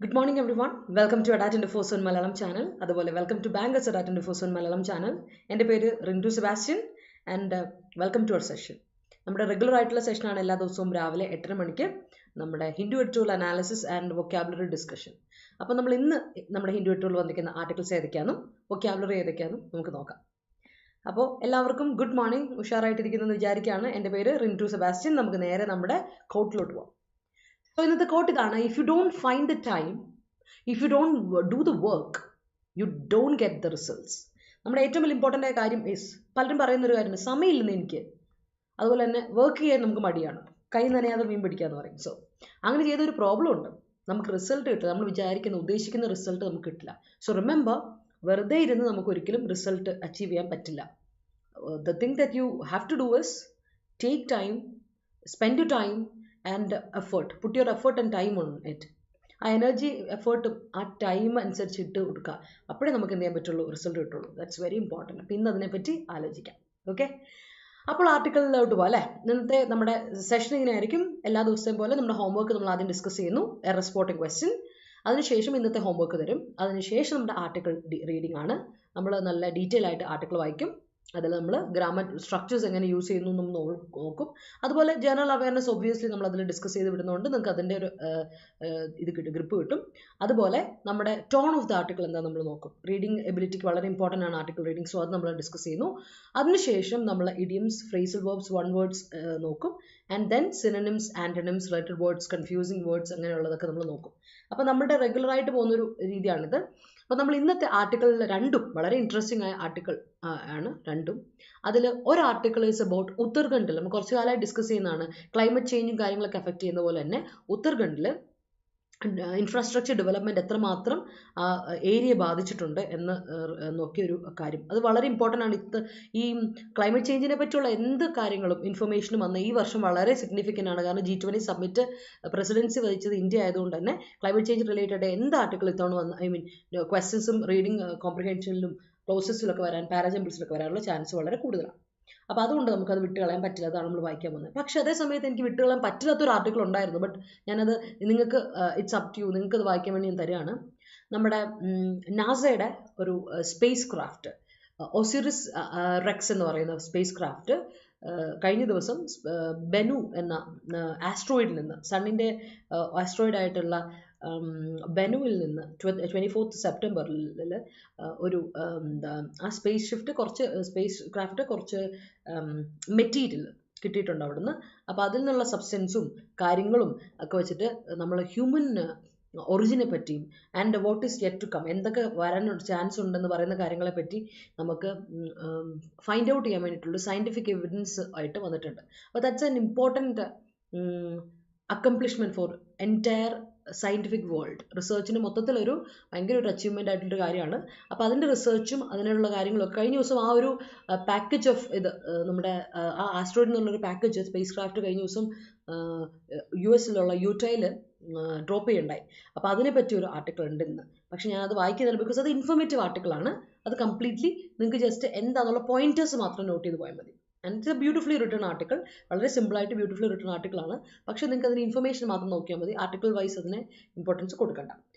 Good morning everyone. Welcome to Adda247 Malayalam channel. അതുപോലെ welcome to Bankers Adda247 Malayalam channel. എൻ്റെ പേര് Rintu Sebastian and welcome to our session. നമ്മുടെ regular ആയിട്ടുള്ള സെഷനാണ് എല്ലാ ദിവസവും രാവിലെ 8:30 മണിക്ക് നമ്മുടെ Hindu editorial analysis and vocabulary discussion. അപ്പോൾ നമ്മൾ ഇന്ന് നമ്മുടെ ഹിന്ദു എഡിറ്റോറിയൽ വന്നിരിക്കുന്ന ആർട്ടിക്കിൾസ് ഏതൊക്കെയാണെന്നും വൊക്കാബുലറി ഏതൊക്കെയാണെന്നും നമുക്ക് നോക്കാം. അപ്പോൾ എല്ലാവർക്കും ഗുഡ് മോർണിംഗ്, ഉഷാറായിട്ടിരിക്കുന്നതെന്ന് വിചാരിക്കുകയാണ്. എൻ്റെ പേര് റിൻറ്റു സെബാസ്റ്റ്യൻ. നമുക്ക് നേരെ നമ്മുടെ കോട്ടിലോട്ട് പോകാം. So in the quote idana, if you don't find the time, if you don't do the work, you don't get the results. നമ്മുടെ ഏറ്റവും വലിയ ഇമ്പോർട്ടൻ്റ് ആയ കാര്യം ഈസ്, പലരും പറയുന്നൊരു കാര്യമാണ്, സമയമില്ലെന്ന് എനിക്ക്, അതുപോലെ തന്നെ വർക്ക് ചെയ്യാൻ നമുക്ക് മടിയാണ്, കൈ നനയാതെ മീൻ പിടിക്കാന്ന് പറയും. സോ അങ്ങനെ ചെയ്തൊരു പ്രോബ്ലം ഉണ്ട്, നമുക്ക് റിസൾട്ട് കിട്ടില്ല, നമ്മൾ വിചാരിക്കുന്ന ഉദ്ദേശിക്കുന്ന റിസൾട്ട് നമുക്ക് കിട്ടില്ല. സോ റിമെമ്പർ, വെറുതെ ഇരുന്ന് നമുക്ക് ഒരിക്കലും റിസൾട്ട് അച്ചീവ് ചെയ്യാൻ പറ്റില്ല. The thing that you have to do is take time, spend your time and effort, put your effort and time on it. ആ എനർജി എഫേർട്ടും ആ ടൈം അനുസരിച്ച് ഇട്ട് കൊടുക്കുക, അപ്പോഴേ നമുക്ക് എന്ത് ചെയ്യാൻ പറ്റുള്ളൂ, റിസൾട്ട് കിട്ടുള്ളൂ. That's very important. അപ്പോൾ ഇന്ന് അതിനെപ്പറ്റി ആലോചിക്കാം. ഓക്കെ, അപ്പോൾ ആർട്ടിക്കിളിലോട്ട് പോകാം അല്ലേ. ഇന്നത്തെ നമ്മുടെ സെഷൻ ഇങ്ങനെ ആയിരിക്കും. എല്ലാ ദിവസത്തെയും പോലെ നമ്മുടെ ഹോംവർക്ക് നമ്മൾ ആദ്യം ഡിസ്കസ് ചെയ്യുന്നു, എറർ സ്പോട്ടിംഗ് ക്വസ്റ്റ്യൻ. അതിനുശേഷം ഇന്നത്തെ ഹോംവർക്ക് തരും. അതിനുശേഷം നമ്മുടെ ആർട്ടിക്കിൾ റീഡിംഗ് ആണ്. നമ്മൾ നല്ല ഡീറ്റെയിൽ ആയിട്ട് ആർട്ടിക്കിൾ വായിക്കും. അതിൽ നമ്മൾ ഗ്രാമർ സ്ട്രക്ചേഴ്സ് എങ്ങനെ യൂസ് ചെയ്യുന്നു നമ്മൾ നോക്കും. അതുപോലെ ജനറൽ അവയർനെസ് ഒബ്വിയസ്ലി നമ്മൾ അതിൽ ഡിസ്കസ് ചെയ്ത് വിടുന്നതുകൊണ്ട് നിങ്ങൾക്ക് അതിൻ്റെ ഒരു ഇത് കിട്ടും, ഗ്രിപ്പ് കിട്ടും. അതുപോലെ നമ്മുടെ ടോൺ ഓഫ് ദ ആർട്ടിക്കിൾ എന്താ നമ്മൾ നോക്കും. റീഡിംഗ് എബിലിറ്റിക്ക് വളരെ ഇമ്പോർട്ടൻ്റ് ആണ് ആർട്ടിക്കിൾ റീഡിംഗ്. സോ അത് നമ്മൾ ഡിസ്കസ് ചെയ്യുന്നു. അതിനുശേഷം നമ്മൾ idioms, phrasal verbs, one words നോക്കും. And then synonyms, antonyms, related words, confusing words, അങ്ങനെയുള്ളതൊക്കെ നമ്മൾ നോക്കും. അപ്പോൾ നമ്മുടെ റെഗുലറായിട്ട് പോകുന്നൊരു രീതിയാണിത്. അപ്പോൾ നമ്മൾ ഇന്നത്തെ ആർട്ടിക്കിളിൽ രണ്ടും വളരെ ഇൻട്രസ്റ്റിംഗ് ആയ ആർട്ടിക്കിൾ ആണ് രണ്ടും. അതിൽ ഒരു ആർട്ടിക്കിൾ ഈസ് അബൌട്ട് ഉത്തർഖണ്ഡിൽ, നമ്മൾ കുറച്ച് കാലമായി ഡിസ്കസ് ചെയ്യുന്നതാണ്, ക്ലൈമറ്റ് ചേഞ്ചും കാര്യങ്ങളൊക്കെ എഫക്റ്റ് ചെയ്യുന്ന പോലെ തന്നെ ഉത്തർഖണ്ഡിൽ ഇൻഫ്രാസ്ട്രക്ചർ ഡെവലപ്മെൻറ്റ് എത്രമാത്രം ആ ഏരിയ ബാധിച്ചിട്ടുണ്ട് എന്ന് നോക്കിയൊരു കാര്യം. അത് വളരെ ഇമ്പോർട്ടൻ്റ് ആണ്. ഈ ക്ലൈമറ്റ് ചേഞ്ചിനെ പറ്റിയുള്ള എന്ത് കാര്യങ്ങളും ഇൻഫർമേഷനും വന്ന് ഈ വർഷം വളരെ സിഗ്നിഫിക്കൻ്റ് ആണ്. കാരണം G20 സബ്മിറ്റ് പ്രസിഡൻസി വഹിച്ചത് ഇന്ത്യ ആയതുകൊണ്ട് തന്നെ ക്ലൈമറ്റ് ചേഞ്ച് റിലേറ്റഡ് എന്ത് ആർട്ടിക്കിൾ ഇത്തവണ വന്ന്, ഐ മീൻ ക്വസ്റ്റ്യൻസും റീഡിംഗ് കോംപ്രിഹെൻഷനിലും ക്ലോസസിലൊക്കെ വരാൻ, പാരാജമ്പിൾസിലൊക്കെ വരാനുള്ള ചാൻസ് വളരെ കൂടുതലാണ്. അപ്പോൾ അതുകൊണ്ട് നമുക്കത് വിട്ടുകളയാൻ പറ്റില്ല. അതാണ് നമ്മൾ വായിക്കാൻ പോകുന്നത്. പക്ഷേ അതേ സമയത്ത് എനിക്ക് വിട്ടുകളയാൻ പറ്റാത്തൊരു ആർട്ടിക്കിൾ ഉണ്ടായിരുന്നു. ബട്ട് ഞാനത് നിങ്ങൾക്ക്, ഇറ്റ്സ് അപ് ടു യു, നിങ്ങൾക്കത് വായിക്കാൻ വേണ്ടി ഞാൻ തരികയാണ്. നമ്മുടെ നാസയുടെ ഒരു സ്പേസ് ക്രാഫ്റ്റ്, ഒസിറിസ് റെക്സ് എന്ന് പറയുന്ന സ്പേസ് ക്രാഫ്റ്റ് കഴിഞ്ഞ ദിവസം ബെനു എന്ന ആസ്ട്രോയിഡിൽ നിന്ന്, സണ്ണിൻ്റെ ആസ്ട്രോയിഡായിട്ടുള്ള ബെനുവിൽ നിന്ന് 24 സെപ്റ്റംബറിൽ ഒരു ആ സ്പേസ് ക്രാഫ്റ്റ് കുറച്ച് മെറ്റീരിയൽ കിട്ടിയിട്ടുണ്ട് അവിടുന്ന്. അപ്പോൾ അതിൽ നിന്നുള്ള സബ്സ്റ്റൻസും കാര്യങ്ങളും ഒക്കെ വെച്ചിട്ട് നമ്മൾ ഹ്യൂമൻ ഒറിജിനെ പറ്റിയും and what is yet to come, എന്തൊക്കെ വരാനൊരു ചാൻസ് ഉണ്ടെന്ന് പറയുന്ന കാര്യങ്ങളെ പറ്റി നമുക്ക് ഫൈൻഡ് ഔട്ട് ചെയ്യാൻ വേണ്ടിയിട്ടുള്ള സയൻറ്റിഫിക് എവിഡൻസ് ആയിട്ട് വന്നിട്ടുണ്ട്. അപ്പോൾ that's an important accomplishment for entire scientific world. റിസർച്ചിന് മൊത്തത്തിലൊരു ഭയങ്കര ഒരു അച്ചീവ്മെൻ്റ് ആയിട്ടുള്ളൊരു കാര്യമാണ്. അപ്പോൾ അതിൻ്റെ റിസർച്ചും അതിനുള്ള കാര്യങ്ങളൊക്കെ കഴിഞ്ഞ ദിവസം ആ ഒരു പാക്കേജ് ഓഫ് ഇത് നമ്മുടെ ആ ആസ്ട്രോയിഡിൽ നിന്നുള്ളൊരു പാക്കേജ് സ്പേസ് ക്രാഫ്റ്റ് കഴിഞ്ഞ ദിവസം US യൂട്ടയിൽ ഡ്രോപ്പ് ചെയ്യുണ്ടായി. അപ്പോൾ അതിനെപ്പറ്റി ഒരു ആർട്ടിക്കിൾ ഉണ്ട് ഇന്ന്. പക്ഷെ ഞാനത് വായിക്കുന്നില്ല, ബിക്കോസ് അത് ഇൻഫോർമേറ്റീവ് ആർട്ടിക്കിളാണ്. അത് കംപ്ലീറ്റ്ലി നിങ്ങൾക്ക് ജസ്റ്റ് എന്താണെന്നുള്ള പോയിന്റേഴ്സ് മാത്രം നോട്ട് ചെയ്ത് പോയാൽ മതി. And it's A beautifully written article, വളരെ സിമ്പിളായിട്ട് ബ്യൂട്ടിഫുള്ളി റിട്ടൺ ആർട്ടിക്കിളാണ്. പക്ഷേ നിങ്ങൾക്ക് അതിന് ഇൻഫർമേഷൻ മാത്രം നോക്കിയാൽ മതി, ആർട്ടിക്കിൾ വൈസ് അതിന് ഇമ്പോർട്ടൻസ് കൊടുക്കണ്ട.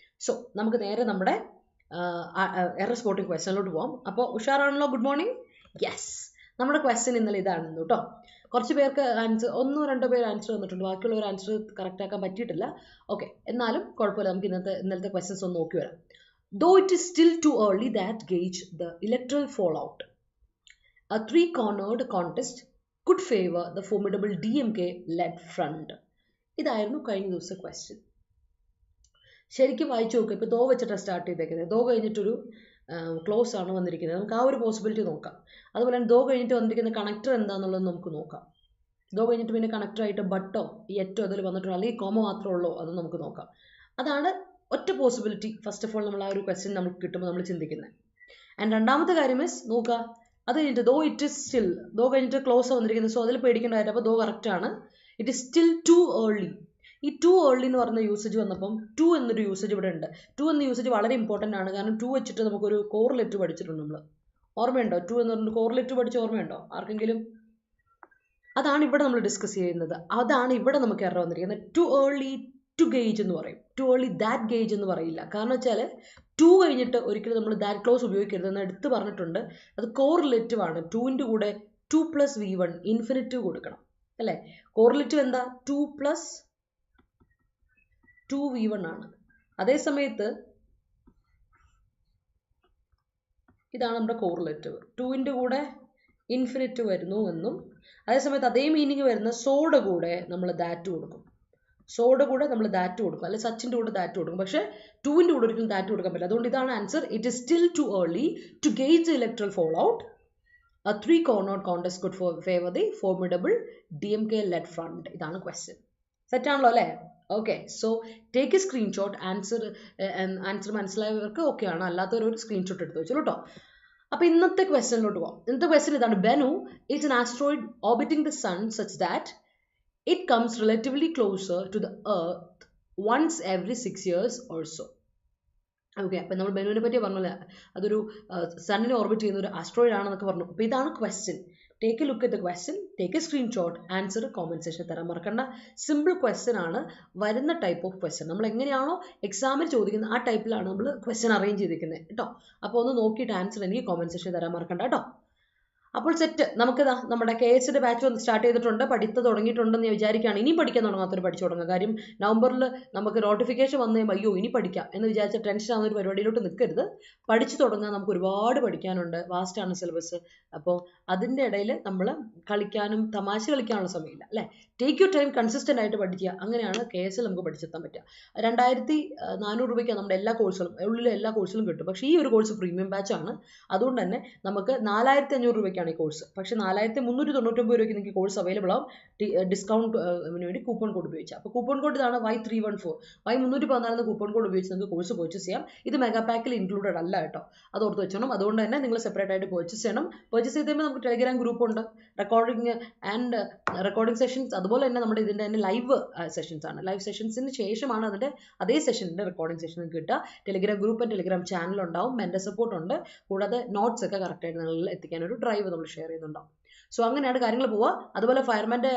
സോ നമുക്ക് നേരെ നമ്മുടെ എറർ സ്പോട്ടിംഗ് ക്വസ്റ്റനിലോട്ട് പോകാം. അപ്പോൾ ഉഷാറാണല്ലോ, ഗുഡ് മോർണിംഗ്. യെസ്, നമ്മുടെ ക്വസ്റ്റ്യൻ ഇന്നലെ ഇതാണെന്ന് കേട്ടോ. കുറച്ച് പേർക്ക് ആൻസർ, 1-2 പേര് ആൻസർ തന്നിട്ടുണ്ട്, ബാക്കിയുള്ളവർ ആൻസർ കറക്റ്റ് ആക്കാൻ പറ്റിയിട്ടില്ല. ഓക്കെ, എന്നാലും കുഴപ്പമില്ല, നമുക്ക് ഇന്നലത്തെ ക്വസ്റ്റ്യൻസ് ഒന്ന് നോക്കി വരാം. Though it is still too early that gauge the electoral fall out, a three-cornered contest could favor the formidable DMK-led front. ഇതായിരുന്നു കഴിഞ്ഞ ദിവസത്തെ ക്വസ്റ്റ്യൻ. ശരിക്കും വായിച്ചു നോക്കുക. ഇപ്പോൾ ദോ വെച്ചിട്ടാണ് സ്റ്റാർട്ട് ചെയ്തേക്കുന്നത്. ദോ കഴിഞ്ഞിട്ടൊരു ക്ലോസ് ആണ് വന്നിരിക്കുന്നത്. നമുക്ക് ആ ഒരു പോസിബിലിറ്റി നോക്കാം. അതുപോലെ തന്നെ ദോ കഴിഞ്ഞിട്ട് വന്നിരിക്കുന്ന കണക്ടർ എന്താണെന്നുള്ളത് നമുക്ക് നോക്കാം. ദോ കഴിഞ്ഞിട്ട് പിന്നെ കണക്ടറായിട്ട് ബട്ടോ എറ്റോ അതിൽ വന്നിട്ടുണ്ടോ, അല്ലെങ്കിൽ കോമ മാത്രമേ ഉള്ളൂ, അത് നമുക്ക് നോക്കാം. അതാണ് ഒറ്റ പോസിബിലിറ്റി. ഫസ്റ്റ് ഓഫ് ഓൾ നമ്മൾ ആ ഒരു ക്വസ്റ്റ്യൻ നമുക്ക് കിട്ടുമ്പോൾ നമ്മൾ ചിന്തിക്കുന്നത്. ആൻഡ് രണ്ടാമത്തെ കാര്യം മീൻസ് നോക്കുക, അത് കഴിഞ്ഞിട്ട് though it is still, though കഴിഞ്ഞിട്ട് ക്ലോസ് വന്നിരിക്കുന്നത്. സോ അതിൽ പേടിക്കേണ്ട കാര്യം. അപ്പോൾ ദോ കറക്റ്റ് ആണ്. It is still too early. ഈ ടു ഏർലി എന്ന് പറയുന്ന യൂസേജ് വന്നപ്പം ടു എന്നൊരു യൂസേജ് ഇവിടെ ഉണ്ട്. ടു എന്ന യൂസേജ് വളരെ ഇമ്പോർട്ടൻ്റ് ആണ്. കാരണം ടു വെച്ചിട്ട് നമുക്കൊരു കോറിലേറ്റ് പഠിച്ചിട്ടുണ്ട് നമ്മൾ. ഓർമ്മയുണ്ടോ? ടു എന്ന് പറഞ്ഞിട്ട് കോറിലേറ്റ് പഠിച്ച ഓർമ്മയുണ്ടോ ആർക്കെങ്കിലും? അതാണ് ഇവിടെ നമ്മൾ ഡിസ്കസ് ചെയ്യുന്നത്. അതാണ് ഇവിടെ നമുക്ക് എറർ വന്നിരിക്കുന്നത്. ടു ഏർലി ടു ഗേജ് എന്ന് പറയും. ടു ഏർലി ദാറ്റ് ഗേജ് എന്ന് പറയില്ല. കാരണം വെച്ചാൽ ടു കഴിഞ്ഞിട്ട് ഒരിക്കലും നമ്മൾ ദാറ്റ് ക്ലോസ് ഉപയോഗിക്കരുത് എന്ന് എടുത്ത് പറഞ്ഞിട്ടുണ്ട്. അത് കോറിലേറ്റീവ് ആണ്. ടുവിൻ്റെ കൂടെ 2 + V1 ഇൻഫിനിറ്റീവ് കൊടുക്കണം അല്ലേ. കോറിലേറ്റീവ് എന്താ? 2 + 2V1 ആണ്. അതേ സമയത്ത് ഇതാണ് നമ്മുടെ കോറിലേറ്റീവ്. ടുവിൻ്റെ കൂടെ ഇൻഫിനിറ്റീവ് വരുന്നു എന്നും അതേസമയത്ത് അതേ മീനിങ് വരുന്ന സോയുടെ കൂടെ നമ്മൾ ദാറ്റ് കൊടുക്കും. സോയുടെ കൂടെ നമ്മൾ ദാറ്റ് കൊടുക്കും, അല്ലെ സച്ചിൻ്റെ കൂടെ ദാറ്റ് കൊടുക്കും. പക്ഷേ ടുവിൻ്റെ കൂടെ ഒരിക്കലും ദാറ്റ് കൊടുക്കാൻ പറ്റില്ല. അതുകൊണ്ട് ഇതാണ് answer. It is still too early to gauge the electoral fall out. A 3-cornered contest could favor the formidable DMK-led front. ഇതാണ് ക്വസ്റ്റ്യൻ. സെറ്റ് ആണല്ലോ അല്ലേ? Okay, so take a screenshot. Answer മനസ്സിലായവർക്ക് ഓക്കെ ആണ്, അല്ലാത്തവർ ഒരു സ്ക്രീൻഷോട്ട് എടുത്ത് വെച്ചു കേട്ടോ. അപ്പോൾ ഇന്നത്തെ ക്വസ്റ്റ്യനിലോട്ട് പോകാം. ഇന്നത്തെ ക്വസ്റ്റ്യൻ ഇതാണ്. Benu is an asteroid orbiting the sun such that it comes relatively closer to the earth once every 6 years or so. Okay, അപ്പം നമ്മൾ ബെനുവിനെ പറ്റി പറഞ്ഞല്ലേ, അതൊരു സണ്ണിനെ ഓർബിറ്റ് ചെയ്യുന്ന ഒരു ആസ്ട്രോയിഡ് ആണെന്നൊക്കെ പറഞ്ഞു. അപ്പോൾ ഇതാണ് question. Take A look at the question, take a screenshot, answer comment സെക്ഷനിൽ തരാൻ മറക്കണ്ട. സിമ്പിൾ ക്വസ്റ്റ്യൻ ആണ്. വരുന്ന ടൈപ്പ് ഓഫ് ക്വസ്റ്റ്യൻ നമ്മൾ എങ്ങനെയാണോ എക്സാമിൽ ചോദിക്കുന്നത് ആ ടൈപ്പിലാണ് നമ്മൾ ക്വസ്റ്റ്യൻ അറേഞ്ച് ചെയ്തിരിക്കുന്നത് കേട്ടോ. അപ്പോൾ ഒന്ന് നോക്കിയിട്ട് ആൻസർ എനിക്ക് കോമെന്റ് സെക്ഷനിൽ തരാൻ മറക്കണ്ട കേട്ടോ. അപ്പോൾ സെറ്റ്. നമുക്കിതാ നമ്മുടെ KSCയുടെ ബാച്ച് ഒന്ന് സ്റ്റാർട്ട് ചെയ്തിട്ടുണ്ട്, പഠിത്തം തുടങ്ങിയിട്ടുണ്ടെന്ന് ഞാൻ വിചാരിക്കുകയാണ്. ഇനിയും പഠിക്കാൻ തുടങ്ങാത്തൊരു പഠിച്ചു തുടങ്ങുക. കാര്യം നവംബറിൽ നമുക്ക് നോട്ടിഫിക്കേഷൻ വന്നു കഴിയുമ്പോൾ അയ്യോ ഇനി പഠിക്കാം എന്ന് വിചാരിച്ച ടെൻഷൻ ആവുന്ന ഒരു പരിപാടിയിലോട്ട് നിൽക്കരുത്. പഠിച്ചു തുടങ്ങാൻ നമുക്ക് ഒരുപാട് പഠിക്കാനുണ്ട്. വാസ്റ്റാണ് സിലബസ്. അപ്പോൾ അതിൻ്റെ ഇടയിൽ നമ്മൾ കളിക്കാനും തമാശ കളിക്കാനുള്ള സമയമില്ല അല്ലേ. ടേക്ക് യു ടൈം, കൺസിസ്റ്റൻ്റ് ആയിട്ട് പഠിക്കുക. അങ്ങനെയാണ് KSCയിൽ നമുക്ക് പഠിച്ചെത്താൻ പറ്റുക. 2400 രൂപയ്ക്കാണ് നമ്മുടെ എല്ലാ കോഴ്സുകളും, ഉള്ളിലെ എല്ലാ കോഴ്സുകളും കിട്ടും. പക്ഷേ ഈ ഒരു കോഴ്സ് പ്രീമിയം ബാച്ചാണ്. അതുകൊണ്ട് തന്നെ നമുക്ക് 4500 രൂപയ്ക്കാണ് ഈ കോഴ്സ്. പക്ഷേ 4399 രൂപയ്ക്ക് നിങ്ങൾക്ക് കോഴ്സ് അവൈലബിൾ ആവും ഡിസ്കൗണ്ട് വേണ്ടി കൂപ്പൺ കോഡ് ഉപയോഗിച്ചാൽ. അപ്പോൾ കൂപ്പൺ കോഡ് ഇതാണ് Y314. Y314 കൂപ്പൺ കോഡ് ഉപയോഗിച്ച് നിങ്ങൾക്ക് കോഴ്സ് പർച്ചേസ് ചെയ്യാം. ഇത് മെഗാ പാക്കിൽ ഇൻക്ലൂഡഡ് അല്ല കേട്ടോ, അത് ഓർത്ത് വെച്ചോണം. അതുകൊണ്ട് തന്നെ നിങ്ങൾ സെപ്പറേറ്റ് ആയിട്ട് പർച്ചേസ് ചെയ്യണം. പർച്ചേസ് ചെയ്ത് കഴിയുമ്പോൾ നമുക്ക് ടെലിഗ്രാം ഗ്രൂപ്പ് ഉണ്ട്, റെക്കോർഡിംഗ് സെഷൻസ്, അതുപോലെ തന്നെ നമ്മുടെ ഇതിൻ്റെ തന്നെ ലൈവ് സെഷൻസ് ആണ്. ലൈവ് സെഷൻസിന് ശേഷമാണ് അതിൻ്റെ അതേ സെഷനിൻ്റെ റെക്കോർഡിംഗ് സെഷൻ കിട്ടുക. Telegram group and Telegram channel ഉണ്ടാവും, മെൻ്റർ സപ്പോർട്ട് ഉണ്ട്, കൂടാതെ നോട്ട്സ് ഒക്കെ കറക്റ്റായിട്ട് നിങ്ങളിൽ എത്തിക്കാൻ ഒരു ഡ്രൈവ് നമ്മൾ ഷെയർ ചെയ്യുന്നുണ്ടാവും. സോ അങ്ങനെയാണ് കാര്യങ്ങൾ പോവുക. അതുപോലെ ഫയർമാൻ്റെ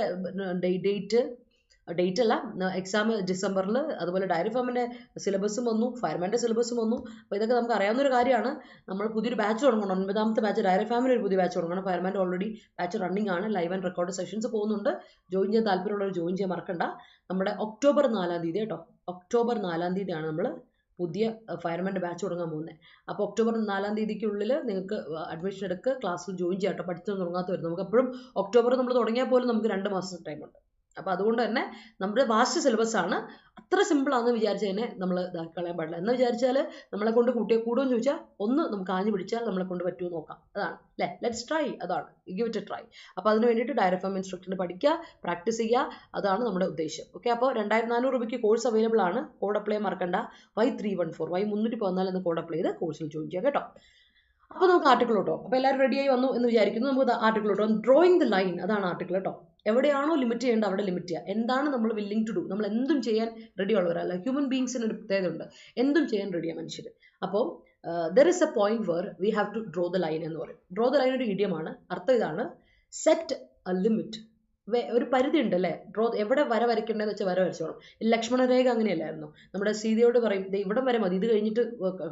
ഡേറ്റ് അല്ല, എക്സാം ഡിസംബറിൽ. അതുപോലെ ഡയറി ഫാമിൻ്റെ സിലബസും വന്നു, ഫയർമാൻ്റെ സിലബസും വന്നു. അപ്പോൾ ഇതൊക്കെ നമുക്ക് അറിയാവുന്ന ഒരു കാര്യമാണ്. നമ്മൾ പുതിയൊരു ബാച്ച് തുടങ്ങണം, 9ാമത്തെ ബാച്ച്. ഡയറി ഫാമിന് ഒരു പുതിയ ബാച്ച് തുടങ്ങണം. ഫയർമാൻ്റെ ഓൾറെഡി ബാച്ച് റണ്ണിങ് ആണ്, ലൈവ് ആൻഡ് റെക്കോർഡ് സെഷൻസ് പോകുന്നുണ്ട്. ജോയിൻ ചെയ്യാൻ താല്പര്യമുള്ളവർ ജോയിൻ ചെയ്യാൻ മറക്കണ്ട. നമ്മുടെ ഒക്ടോബർ 4 കേട്ടോ, ഒക്ടോബർ 4 നമുക്ക് പുതിയ ഫയർമാൻ്റെ ബാച്ച് തുടങ്ങാൻ പോകുന്നത്. അപ്പോൾ ഒക്ടോബർ 4 നിങ്ങൾക്ക് അഡ്മിഷൻ എടുക്കുക, ക്ലാസ്സിൽ ജോയിൻ ചെയ്യാം കേട്ടോ. പഠിച്ചു തുടങ്ങാത്ത വരും. നമുക്ക് എപ്പോഴും ഒക്ടോബർ നമ്മൾ തുടങ്ങിയാൽ പോലും നമുക്ക് 2 മാസം ടൈമുണ്ട്. അപ്പോൾ അതുകൊണ്ട് തന്നെ നമ്മുടെ വാസ്റ്റ് സിലബസ് ആണ്. അത്ര സിമ്പിളാണെന്ന് വിചാരിച്ചതിനെ നമ്മൾ ഇതാക്കി കളയാൻ പാടില്ല. എന്ന് വിചാരിച്ചാൽ നമ്മളെ കൊണ്ട് കുട്ടിയെ കൂടുമെന്ന് ചോദിച്ചാൽ ഒന്ന് നമുക്ക് ആഞ്ഞു പിടിച്ചാൽ നമ്മളെ കൊണ്ട് പറ്റുമോ നോക്കാം. അതാണ് അല്ലേ, ലെറ്റ്സ് ട്രൈ. അതാണ്, ഗിവ് ഇറ്റ് എ ട്രൈ. അപ്പോൾ അതിന് വേണ്ടിയിട്ട് ഡയറി ഫാം ഇൻസ്ട്രക്ടറിന് പഠിക്കുക, പ്രാക്ടീസ് ചെയ്യുക, അതാണ് നമ്മുടെ ഉദ്ദേശം. ഓക്കെ, അപ്പോൾ 2400 രൂപയ്ക്ക് കോഴ്സ് അവൈലബിൾ ആണ്. കോഡ് അപ്ലൈ മറക്കണ്ട. Y314 Y314 എന്ന കോഡ് അപ്ലൈ ചെയ്ത് കോഴ്സിൽ ജോയിൻ ചെയ്യുക കേട്ടോ. അപ്പോൾ നമുക്ക് ആർട്ടിക്കിളോട്ടോ. അപ്പോൾ എല്ലാവരും റെഡിയായി വന്നു എന്ന് വിചാരിക്കുന്നു. നമുക്ക് ആർട്ടിക്കിളോട്ടോ. ഡ്രോയിങ് ദ ലൈൻ, അതാണ് ആർട്ടിക്കിൾ കേട്ടോ. എവിടെയാണോ ലിമിറ്റ് ചെയ്യേണ്ടത് അവിടെ ലിമിറ്റ് ചെയ്യുക. എന്താണ് നമ്മൾ വില്ലിങ് ടു ഡു, നമ്മൾ എന്തും ചെയ്യാൻ റെഡി ഉള്ളവരല്ല. ഹ്യൂമൻ ബീങ്സിന് ഒരു പ്രത്യേകത ഉണ്ട്, എന്തും ചെയ്യാൻ റെഡിയാണ് മനുഷ്യർ. അപ്പോൾ there is a point where we have to draw the line എന്ന് പറയും. ഡ്രോ ദ ലൈൻ ഒരു ഇഡിയമാണ്. അർത്ഥം ഇതാണ്, സെറ്റ് എ ലിമിറ്റ്. ഒരു പരിധി ഉണ്ട് അല്ലേ. ഡ്രോ എവിടെ വര വരയ്ക്കേണ്ടതെന്ന് വെച്ചാൽ വര വരച്ചോളാം. ലക്ഷ്മണരേഖ അങ്ങനെയല്ലായിരുന്നു. നമ്മുടെ സീതയോട് പറയും ഇവിടം വരെ മതി, ഇത് കഴിഞ്ഞിട്ട്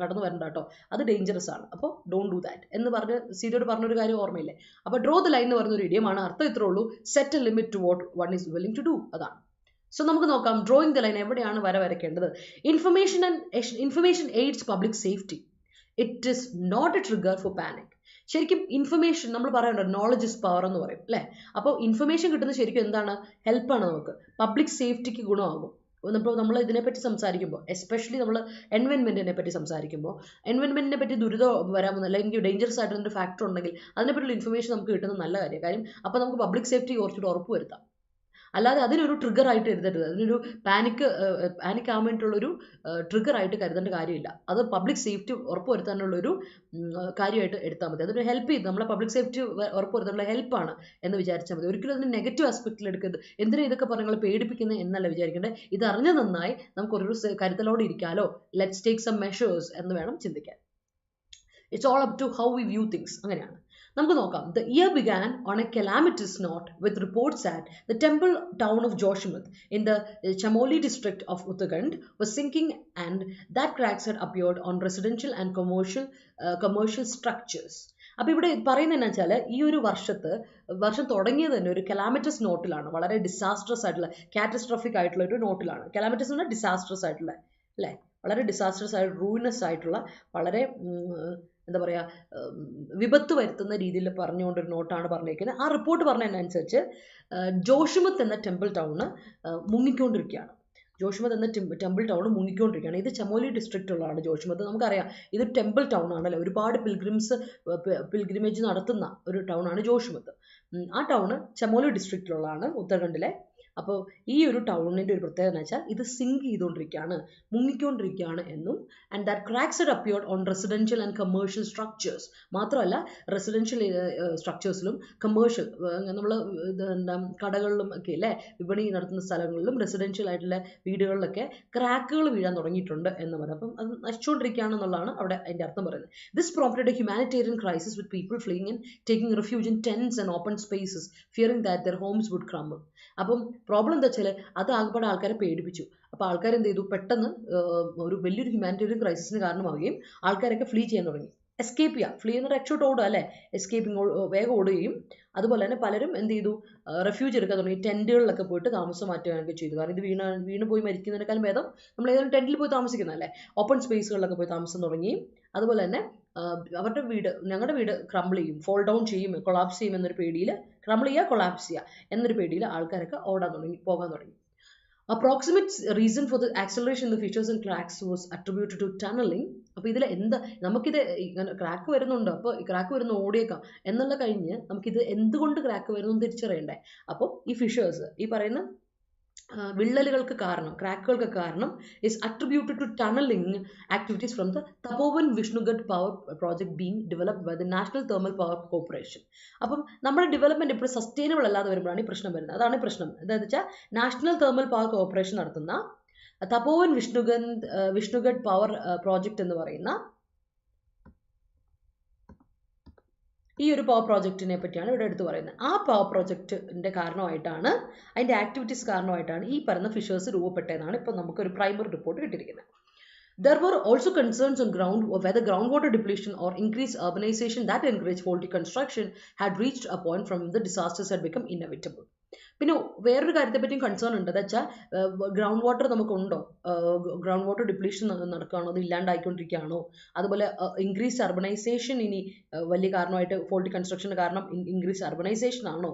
കടന്നു വരണ്ട കേട്ടോ, അത് ഡേഞ്ചറസ് ആണ്, അപ്പോൾ ഡോണ്ട് ഡു ദാറ്റ് എന്ന് പറഞ്ഞ് സീതയോട് പറഞ്ഞൊരു കാര്യം ഓർമ്മയില്ലേ. അപ്പോൾ ഡ്രോ ദ ലൈൻ എന്ന് പറഞ്ഞൊരു ഇഡിയമാണ്. അർത്ഥം ഇത്രേ ഉള്ളൂ, set a limit to what one is willing to do. അതാണ്. സോ നമുക്ക് നോക്കാം, ഡ്രോയിങ് ദ ലൈൻ എവിടെയാണ് വര വരയ്ക്കേണ്ടത്. Information aids public safety. It is not a trigger for panic. ശരിക്കും ഇൻഫർമേഷൻ നമ്മൾ പറയുന്നുണ്ട്, നോളജ് ഇസ് പവർ എന്ന് പറയും അല്ലേ. അപ്പോൾ ഇൻഫർമേഷൻ കിട്ടുന്നത് ശരിക്കും എന്താണ്, ഹെൽപ്പാണ് നമുക്ക്, പബ്ലിക് സേഫ്റ്റിക്ക് ഗുണമാകും. ഇപ്പോൾ നമ്മൾ ഇതിനെപ്പറ്റി സംസാരിക്കുമ്പോൾ, എസ്പെഷ്യലി നമ്മൾ എൻവയൺമെൻറ്റിനെ പറ്റി സംസാരിക്കുമ്പോൾ, എൻവയൺമെൻറ്റിനെ പറ്റി ദുരിതം വരാമെന്ന് അല്ലെങ്കിൽ ഡേഞ്ചറസ് ആയിട്ടൊരു ഫാക്ടർ ഉണ്ടെങ്കിൽ അതിനെപ്പറ്റിയുള്ള ഇൻഫർമേഷൻ നമുക്ക് കിട്ടുന്നത് നല്ല കാര്യം. അപ്പോൾ നമുക്ക് പബ്ലിക് സേഫ്റ്റി കുറച്ചുകൂടി ഉറപ്പ് വരുത്താം. അല്ലാതെ അതിനൊരു ട്രിഗർ ആയിട്ട് എഴുതരുത്, അതിനൊരു പാനിക് ആകാൻ വേണ്ടിയിട്ടുള്ളൊരു ട്രിഗർ ആയിട്ട് കരുതേണ്ട കാര്യമില്ല. അത് പബ്ലിക് സേഫ്റ്റി ഉറപ്പുവരുത്താനുള്ളൊരു കാര്യമായിട്ട് എടുത്താൽ മതി. അതൊരു ഹെൽപ്പ് ചെയ്ത് നമ്മളെ പബ്ലിക് സേഫ്റ്റി ഉറപ്പുവരുത്താനുള്ള ഹെൽപ്പാണ് എന്ന് വിചാരിച്ചാൽ മതി. ഒരിക്കലും അതിന് നെഗറ്റീവ് ആസ്പെക്റ്റിൽ എടുക്കരുത്. എന്തിനാ ഇതൊക്കെ പറഞ്ഞാൽ പേടിപ്പിക്കുന്നത് എന്നല്ല വിചാരിക്കേണ്ടത്. ഇത് അറിഞ്ഞ നന്നായി നമുക്കൊരു കരുതലോടെ ഇരിക്കാലോ, ലെറ്റ്സ് ടേക്ക് സം മെഷേഴ്സ് എന്ന് വേണം ചിന്തിക്കാൻ. It's all up to how we view things. അങ്ങനെയാണ്. നമുക്ക് നോക്കാം. The year began on a calamitous note with reports that the temple town of Joshimath in the Chamoli district of Uttarakhand was sinking and that cracks had appeared on residential and commercial structures. അപ്പോൾ ഇവിടെ പറയുന്നത് എന്താ വെച്ചാൽ ഈ ഒരു വർഷം തുടങ്ങിയത് തന്നെ ഒരു കലാമിറ്റസ് നോട്ടിലാണ്, വളരെ ഡിസാസ്ട്രസ് ആയിട്ടുള്ള കാറ്റസ്ട്രോഫിക് ആയിട്ടുള്ള ഒരു നോട്ടിലാണ്. കലാമിറ്റസ് എന്ന് പറഞ്ഞാൽ ഡിസാസ്ട്രസ് ആയിട്ടുള്ള അല്ലേ, വളരെ ഡിസാസ്ട്രസ് ആയിട്ട് റൂയിനസ് ആയിട്ടുള്ള വളരെ എന്താ പറയുക വിപത്ത് വരുത്തുന്ന രീതിയിൽ പറഞ്ഞുകൊണ്ടൊരു നോട്ടാണ് പറഞ്ഞിരിക്കുന്നത്. ആ റിപ്പോർട്ട് പറഞ്ഞതിനനുസരിച്ച് ജോഷിമത്ത് എന്ന ടെമ്പിൾ ടൗണ് മുങ്ങിക്കൊണ്ടിരിക്കുകയാണ്. ജോഷിമത്ത് എന്ന ടെമ്പിൾ ടൗൺ മുങ്ങിക്കൊണ്ടിരിക്കുകയാണ്. ഇത് ചമോലി ഡിസ്ട്രിക്റ്റുള്ളതാണ് ജോഷിമത്ത്. നമുക്കറിയാം ഇത് ടെമ്പിൾ ടൗൺ ആണല്ലേ, ഒരുപാട് പിൽഗ്രിമേജ് നടത്തുന്ന ഒരു ടൗൺ ആണ് ജോഷിമത്ത്. ആ ടൗണ് ചമോലി ഡിസ്ട്രിക്റ്റിലുള്ളതാണ്, ഉത്തരാഖണ്ഡിലെ. അപ്പോൾ ഈ ഒരു ടൗണിൻ്റെ ഒരു പ്രത്യേകത എന്ന് വെച്ചാൽ ഇത് സിങ്ക് ചെയ്തുകൊണ്ടിരിക്കുകയാണ്, മുങ്ങിക്കൊണ്ടിരിക്കുകയാണ് എന്നും. And that cracks had appeared on residential and commercial structures. മാത്രമല്ല റെസിഡൻഷ്യൽ സ്ട്രക്ചേഴ്സിലും കമേഴ്ഷ്യൽ നമ്മൾ എന്താ കടകളിലും ഒക്കെ അല്ലേ, വിപണി നടത്തുന്ന സ്ഥലങ്ങളിലും റെസിഡൻഷ്യൽ ആയിട്ടുള്ള വീടുകളിലൊക്കെ ക്രാക്കുകൾ വീഴാൻ തുടങ്ങിയിട്ടുണ്ട് എന്ന് പറയും. അപ്പം അത് നശിച്ചുകൊണ്ടിരിക്കുകയാണെന്നുള്ളതാണ് അവിടെ അതിൻ്റെ അർത്ഥം പറയുന്നത്. This prompted a humanitarian crisis with people fleeing and taking refuge in tents and open spaces, fearing that their homes would crumble. അപ്പം പ്രോബ്ലം എന്താ വെച്ചാൽ അത് ആകെപ്പാടെ ആൾക്കാരെ പേടിപ്പിച്ചു. അപ്പോൾ ആൾക്കാർ എന്ത് ചെയ്തു, പെട്ടെന്ന് ഒരു വലിയൊരു ഹ്യൂമാനിറ്റേറിയൻ ക്രൈസിസിന് കാരണമാവുകയും ആൾക്കാരൊക്കെ ഫ്ലീ ചെയ്യാൻ തുടങ്ങി. എസ്കേപ്പ് ചെയ്യുക, ഫ്ലീ എന്ന് രക്ഷോട്ട് ഓടുക അല്ലേ, എസ്കേപ്പിംഗ് വേഗം ഓടുകയും അതുപോലെ തന്നെ പലരും എന്ത് ചെയ്തു, റെഫ്യൂജ് എടുക്കാൻ തുടങ്ങി. ടെൻറ്റുകളിലൊക്കെ പോയിട്ട് താമസം മാറ്റുകയൊക്കെ ചെയ്തു. കാരണം ഇത് വീണ് പോയി മരിക്കുന്നതിനേക്കാളും ഭേദം നമ്മൾ ഏതെങ്കിലും ടെൻറ്റിൽ പോയി താമസിക്കുന്നതല്ലേ. ഓപ്പൺ സ്പേസുകളിലൊക്കെ പോയി താമസം തുടങ്ങി. അതുപോലെ തന്നെ അവരുടെ ഞങ്ങളുടെ വീട് ക്രംബിൾ ചെയ്യും, ഫോൾ ഡൗൺ ചെയ്യും, കൊളാപ്സ് ചെയ്യും എന്നൊരു പേടിയിൽ, ക്രംബിൾ ചെയ്യുക കൊളാപ്സ് ചെയ്യുക എന്നൊരു പേടിയിൽ ആൾക്കാരൊക്കെ പോകാൻ തുടങ്ങി. Approximate reason for the acceleration in the fissures and cracks was attributed to tunneling. അപ്പോൾ ഇതിൽ എന്താ നമുക്കിത് ഇങ്ങനെ ക്രാക്ക് വരുന്നുണ്ട്, അപ്പോൾ ക്രാക്ക് വരുന്ന ഓടിയേക്കാം എന്നുള്ള കഴിഞ്ഞ് നമുക്കിത് എന്തുകൊണ്ട് ക്രാക്ക് വരുന്നു തിരിച്ചറിയണ്ടേ. അപ്പോൾ ഈ ഫിഷേഴ്സ്, ഈ പറയുന്ന വിള്ളലുകൾക്ക് കാരണം, ക്രാക്കുകൾക്ക് കാരണം is attributed to tunnelling activities from the Tapovan Vishnugad power project being developed by the National Thermal Power Corporation. അപ്പം നമ്മുടെ ഡെവലപ്മെന്റ് ഇപ്പോൾ സസ്റ്റൈനബിൾ അല്ലാതെ വരുമ്പോഴാണ് ഈ പ്രശ്നം വരുന്നത്. അതാണ് പ്രശ്നം. എന്താണെന്ന് വെച്ചാൽ നാഷണൽ തെർമൽ പവർ കോർപ്പറേഷൻ നടത്തുന്ന തപോവൻ വിഷ്ണുഗഡ് പവർ പ്രോജക്റ്റ് എന്ന് പറയുന്ന ഈ ഒരു പവർ പ്രോജക്റ്റിനെ പറ്റിയാണ് ഇവിടെ എടുത്ത് പറയുന്നത്. ആ പവർ പ്രോജക്റ്റിൻ്റെ കാരണമായിട്ടാണ്, അതിൻ്റെ ആക്ടിവിറ്റീസ് കാരണമായിട്ടാണ് ഈ പറയുന്ന ഫിഷേഴ്സ് രൂപപ്പെട്ടതെന്നാണ് ഇപ്പോൾ നമുക്കൊരു പ്രൈമറി റിപ്പോർട്ട് കിട്ടിയിരിക്കുന്നത്. There were also concerns on whether groundwater depletion or increased urbanization that encouraged faulty construction had reached a point from the disasters had become inevitable. പിന്നെ വേറൊരു കാര്യത്തെ പറ്റിയും കൺസേൺ ഉണ്ട്. എന്താ വെച്ചാൽ ഗ്രൗണ്ട് വാട്ടർ നമുക്കുണ്ടോ, ഗ്രൗണ്ട് വാട്ടർ ഡിപ്ലീഷൻ നടക്കുകയാണോ, അത് ഇല്ലാണ്ടായിക്കൊണ്ടിരിക്കുകയാണോ, അതുപോലെ ഇൻക്രീസ് അർബനൈസേഷൻ ഇനി വലിയ കാരണമായിട്ട്, ഫോൾട്ടി കൺസ്ട്രക്ഷന് കാരണം ഇൻക്രീസ് അർബനൈസേഷൻ ആണോ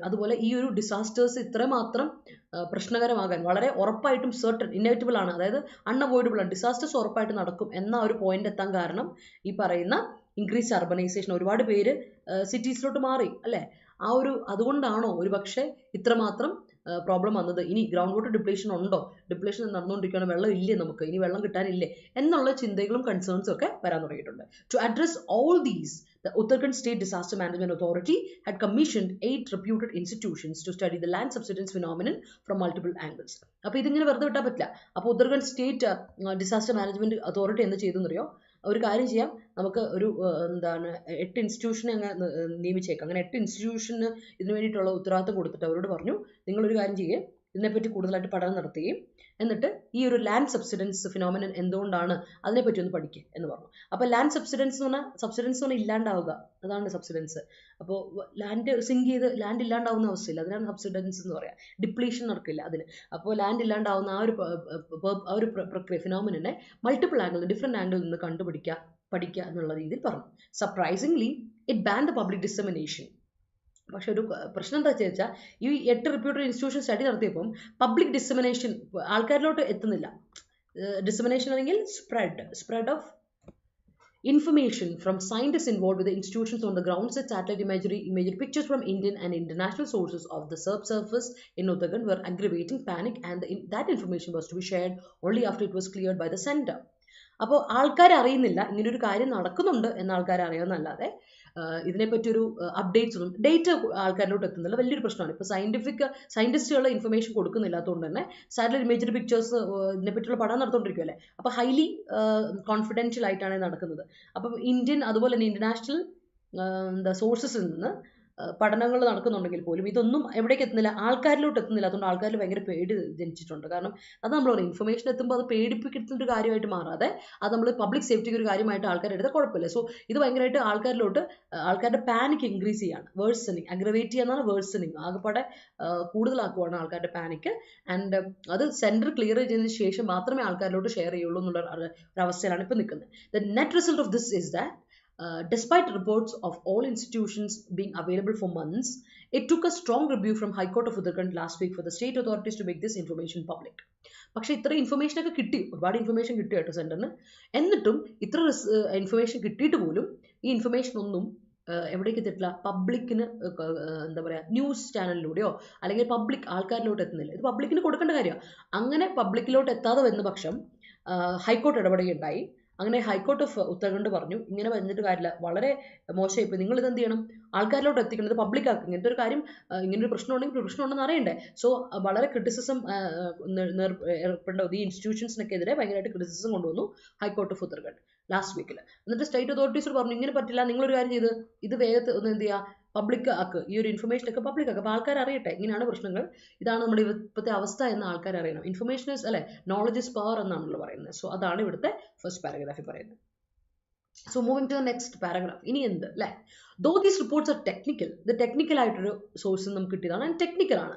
അതുപോലെ ഈ ഒരു ഡിസാസ്റ്റേഴ്സ് ഇത്രമാത്രം പ്രശ്നകരമാകാൻ വളരെ ഉറപ്പായിട്ടും ഇന്നെവിറ്റബിൾ ആണ്, അതായത് അൺഅവോയ്ഡബിൾ ആണ്, ഡിസാസ്റ്റേഴ്സ് ഉറപ്പായിട്ട് നടക്കും എന്ന ഒരു പോയിന്റ് എത്താൻ കാരണം ഈ പറയുന്ന ഇൻക്രീസ് അർബനൈസേഷൻ, ഒരുപാട് പേര് സിറ്റീസിലോട്ട് മാറി അല്ലേ, അതുകൊണ്ടാണോ ഒരു പക്ഷേ ഇത്രമാത്രം പ്രോബ്ലം വന്നത്. ഇനി ഗ്രൗണ്ട് വാട്ടർ ഡിപ്ലേഷൻ ഉണ്ടോ, ഡിപ്ലേഷൻ നടന്നുകൊണ്ടിരിക്കുകയാണ്, വെള്ളം ഇല്ലേ, നമുക്ക് ഇനി വെള്ളം കിട്ടാനില്ലേ എന്നുള്ള ചിന്തകളും കൺസേൺസും ഒക്കെ വരാൻ തുടങ്ങിയിട്ടുണ്ട്. To address all these, the Uttarakhand State Disaster Management Authority had commissioned 8 reputed institutions to study the land subsidence phenomenon from multiple angles. അപ്പോൾ ഇതിങ്ങനെ വെറുതെ വിട്ടാൽ പറ്റില്ല. അപ്പോൾ Uttarakhand state disaster management authority എന്ത് ചെയ്തെന്നറിയോ, ഒരു കാര്യം ചെയ്യാം, നമുക്ക് ഒരു 8 ഇൻസ്റ്റിറ്റ്യൂഷനെ അങ്ങ് നിയമിച്ചേക്കാം. അങ്ങനെ 8 ഇൻസ്റ്റിറ്റ്യൂഷന് ഇതിനു വേണ്ടിയിട്ടുള്ള ഉത്തരവാദിത്തം കൊടുത്തിട്ട് അവരോട് പറഞ്ഞു, നിങ്ങളൊരു കാര്യം ചെയ്യുക, ഇതിനെപ്പറ്റി കൂടുതലായിട്ട് പഠനം നടത്തുകയും എന്നിട്ട് ഈ ഒരു ലാൻഡ് സബ്സിഡൻസ് ഫിനോമിനൻ എന്തുകൊണ്ടാണ് അതിനെപ്പറ്റി ഒന്ന് പഠിക്കുക എന്ന് പറഞ്ഞു. അപ്പോൾ ലാൻഡ് സബ്സിഡൻസ് എന്ന് പറഞ്ഞാൽ ഇല്ലാണ്ടാവുക, അതാണ് സബ്സിഡൻസ്. അപ്പോൾ ലാൻഡ് സിങ്ക് ചെയ്ത് ലാൻഡ് ഇല്ലാണ്ടാവുന്ന അവസ്ഥയില്ല, അതിനാണ് സബ്സിഡൻസ് എന്ന് പറയാം. ഡിപ്ലീഷൻ നടക്കില്ല അതിന്. അപ്പോൾ ലാൻഡ് ഇല്ലാണ്ടാവുന്ന ആ ഒരു പ്രക്രിയ ഫിനോമിനെ മൾട്ടിപ്പിൾ ആംഗിൾ, ഡിഫറെൻറ്റ് ആംഗിളിൽ നിന്ന് പഠിക്കുക എന്നുള്ള രീതിയിൽ പറഞ്ഞു. Surprisingly it ban the public dissemination. പക്ഷെ ഒരു പ്രശ്നം എന്താ വെച്ചാൽ ഈ 8 റിപ്യൂട്ടഡ് ഇൻസ്റ്റിറ്റ്യൂഷൻ സ്റ്റഡി നടത്തിയപ്പം പബ്ലിക് ഡിസമിനേഷൻ ആൾക്കാരിലോട്ട് എത്തുന്നില്ല. ഡിസമിനേഷൻ അല്ലെങ്കിൽ spread of information from scientists involved with the institutions on the ground, such satellite imagery pictures from Indian and international sources of the subsurface in Uttarakhand were aggravating panic, and that information was to be shared only after it was cleared by the center. അപ്പോൾ ആൾക്കാർ അറിയുന്നില്ല ഇങ്ങനൊരു കാര്യം നടക്കുന്നുണ്ട് എന്ന ആൾക്കാർ അറിയാമെന്നല്ലാതെ ഇതിനെപ്പറ്റിയൊരു updates ഒന്നും data ആൾക്കാരിലോട്ട് എത്തുന്നില്ല. വലിയൊരു പ്രശ്നമാണ്. ഇപ്പോൾ സയൻറ്റിസ്റ്റുകൾ ഇൻഫർമേഷൻ കൊടുക്കുന്നില്ലാത്തതുകൊണ്ട് തന്നെ സാറ്റലൈറ്റ് ഇമേജറി പിക്ചേഴ്സ് ഇതിനെപ്പറ്റിയുള്ള പഠനം നടത്തുകൊണ്ടിരിക്കുമല്ലേ, അപ്പോൾ ഹൈലി കോൺഫിഡൻഷ്യൽ ആയിട്ടാണ് നടക്കുന്നത്. അപ്പം ഇന്ത്യൻ അതുപോലെ തന്നെ ഇൻ്റർനാഷണൽ എന്താ സോഴ്സസിൽ നിന്ന് പഠനങ്ങൾ നടക്കുന്നുണ്ടെങ്കിൽ പോലും ഇതൊന്നും എവിടേക്ക് എത്തുന്നില്ല, ആൾക്കാരിലോട്ട് എത്തുന്നില്ല. അതുകൊണ്ട് ആൾക്കാരിൽ ഭയങ്കര പേടി ജനിച്ചിട്ടുണ്ട്. കാരണം അത് നമ്മൾ പറയും, ഇൻഫർമേഷൻ എത്തുമ്പോൾ അത് പേടിപ്പിക്കുന്ന ഒരു കാര്യമായിട്ട് മാറാതെ അത് നമ്മൾ പബ്ലിക് സേഫ്റ്റിക്ക് ഒരു കാര്യമായിട്ട് ആൾക്കാർ എടുത്താൽ കുഴപ്പമില്ല. സോ ഇത് ഭയങ്കരമായിട്ട് ആൾക്കാരുടെ പാനിക് ഇൻക്രീസ് ചെയ്യാണ്, വേഴ്സണിങ്, അഗ്രവേറ്റ് ചെയ്യാന്നാണ് വേഴ്സണിങ്, ആകെപ്പാടെ കൂടുതലാക്കുവാണ് ആൾക്കാരുടെ പാനിക്. ആൻഡ് അത് സെൻറ്റർ ക്ലിയർ ചെയ്തതിന് ശേഷം മാത്രമേ ആൾക്കാരിലോട്ട് ഷെയർ ചെയ്യുള്ളൂ എന്നുള്ള ഒരു അവസ്ഥയിലാണ് ഇപ്പോൾ നിൽക്കുന്നത്. The net result of this is that despite reports of all institutions being available for months, it took a strong rebuke from High Court of Uttarakhand last week for the state authorities to make this information public. പക്ഷേ ഇത്ര ഇൻഫർമേഷനൊക്കെ കിട്ടി, ഒരുപാട് information കിട്ടി കേട്ടോ സെൻറ്ററിന്. എന്നിട്ടും ഇത്ര information കിട്ടിയിട്ട് പോലും ഈ ഇൻഫർമേഷൻ ഒന്നും എവിടേക്ക് എത്തിയിട്ടില്ല, പബ്ലിക്കിന് എന്താ പറയുക, ന്യൂസ് ചാനലിലൂടെയോ അല്ലെങ്കിൽ പബ്ലിക് ആൾക്കാരിലോട്ട് എത്തുന്നില്ല. ഇത് പബ്ലിക്കിന് കൊടുക്കേണ്ട കാര്യമാണ്. അങ്ങനെ പബ്ലിക്കിലോട്ട് എത്താതെ വരുന്ന പക്ഷം ഹൈക്കോർട്ട് ഇടപെടുകയുണ്ടായി. അങ്ങനെ ഹൈക്കോർട്ട് ഓഫ് ഉത്തരാഖണ്ഡ് പറഞ്ഞു, ഇങ്ങനെ പറഞ്ഞിട്ട് കാര്യമില്ല, വളരെ മോശമായി പോയി, നിങ്ങൾ ഇത് എന്ത് ചെയ്യണം, ആൾക്കാരിലോട്ട് എത്തിക്കുന്നത്, പബ്ലിക് ആക്കുക. ഇങ്ങനത്തെ ഒരു കാര്യം, ഇങ്ങനൊരു പ്രശ്നം ഉണ്ടെങ്കിൽ പ്രശ്നം ഉണ്ടെന്ന് അറിയണ്ടേ. സോ വളരെ ക്രിറ്റിസിസം ഏർപ്പെടേണ്ട ഈ ഇൻസ്റ്റിറ്റ്യൂഷൻസിനൊക്കെതിരെ ഭയങ്കരമായിട്ട് ക്രിറ്റിസിസം കൊണ്ടുവന്നു ഹൈക്കോർട്ട് ഓഫ് ഉത്തരാഖണ്ഡ് ലാസ്റ്റ് വീക്കിൽ. എന്നിട്ട് സ്റ്റേറ്റ് അതോറിറ്റീസോട് പറഞ്ഞു, ഇങ്ങനെ പറ്റില്ല, നിങ്ങളൊരു കാര്യം ചെയ്ത് ഇത് വേഗത്തിൽ ഒന്ന് എന്ത് ചെയ്യുക, പബ്ലിക് ആക്കുക, ഈ ഒരു ഇൻഫർമേഷനൊക്കെ പബ്ലിക് ആക്കുക. അപ്പോൾ ആൾക്കാർ അറിയട്ടെ ഇങ്ങനെയാണ് പ്രശ്നങ്ങൾ, ഇതാണ് നമ്മുടെ ഇപ്പോഴത്തെ അവസ്ഥ എന്ന് ആൾക്കാർ അറിയണം. ഇൻഫർമേഷൻ ഇസ് അല്ലെ, നോളജ് ഇസ് പവർ എന്നാണല്ലോ പറയുന്നത്. സോ അതാണ് ഇവിടുത്തെ ഫസ്റ്റ് പാരഗ്രാഫിൽ പറയുന്നത്. So moving to the next paragraph. ഇനി എന്ത് അല്ലേ, though these reports are technical, the technical ആയിട്ടൊരു സോഴ്സ് നമുക്ക് കിട്ടിയതാണ്, ആൻഡ് ടെക്നിക്കൽ ആണ്.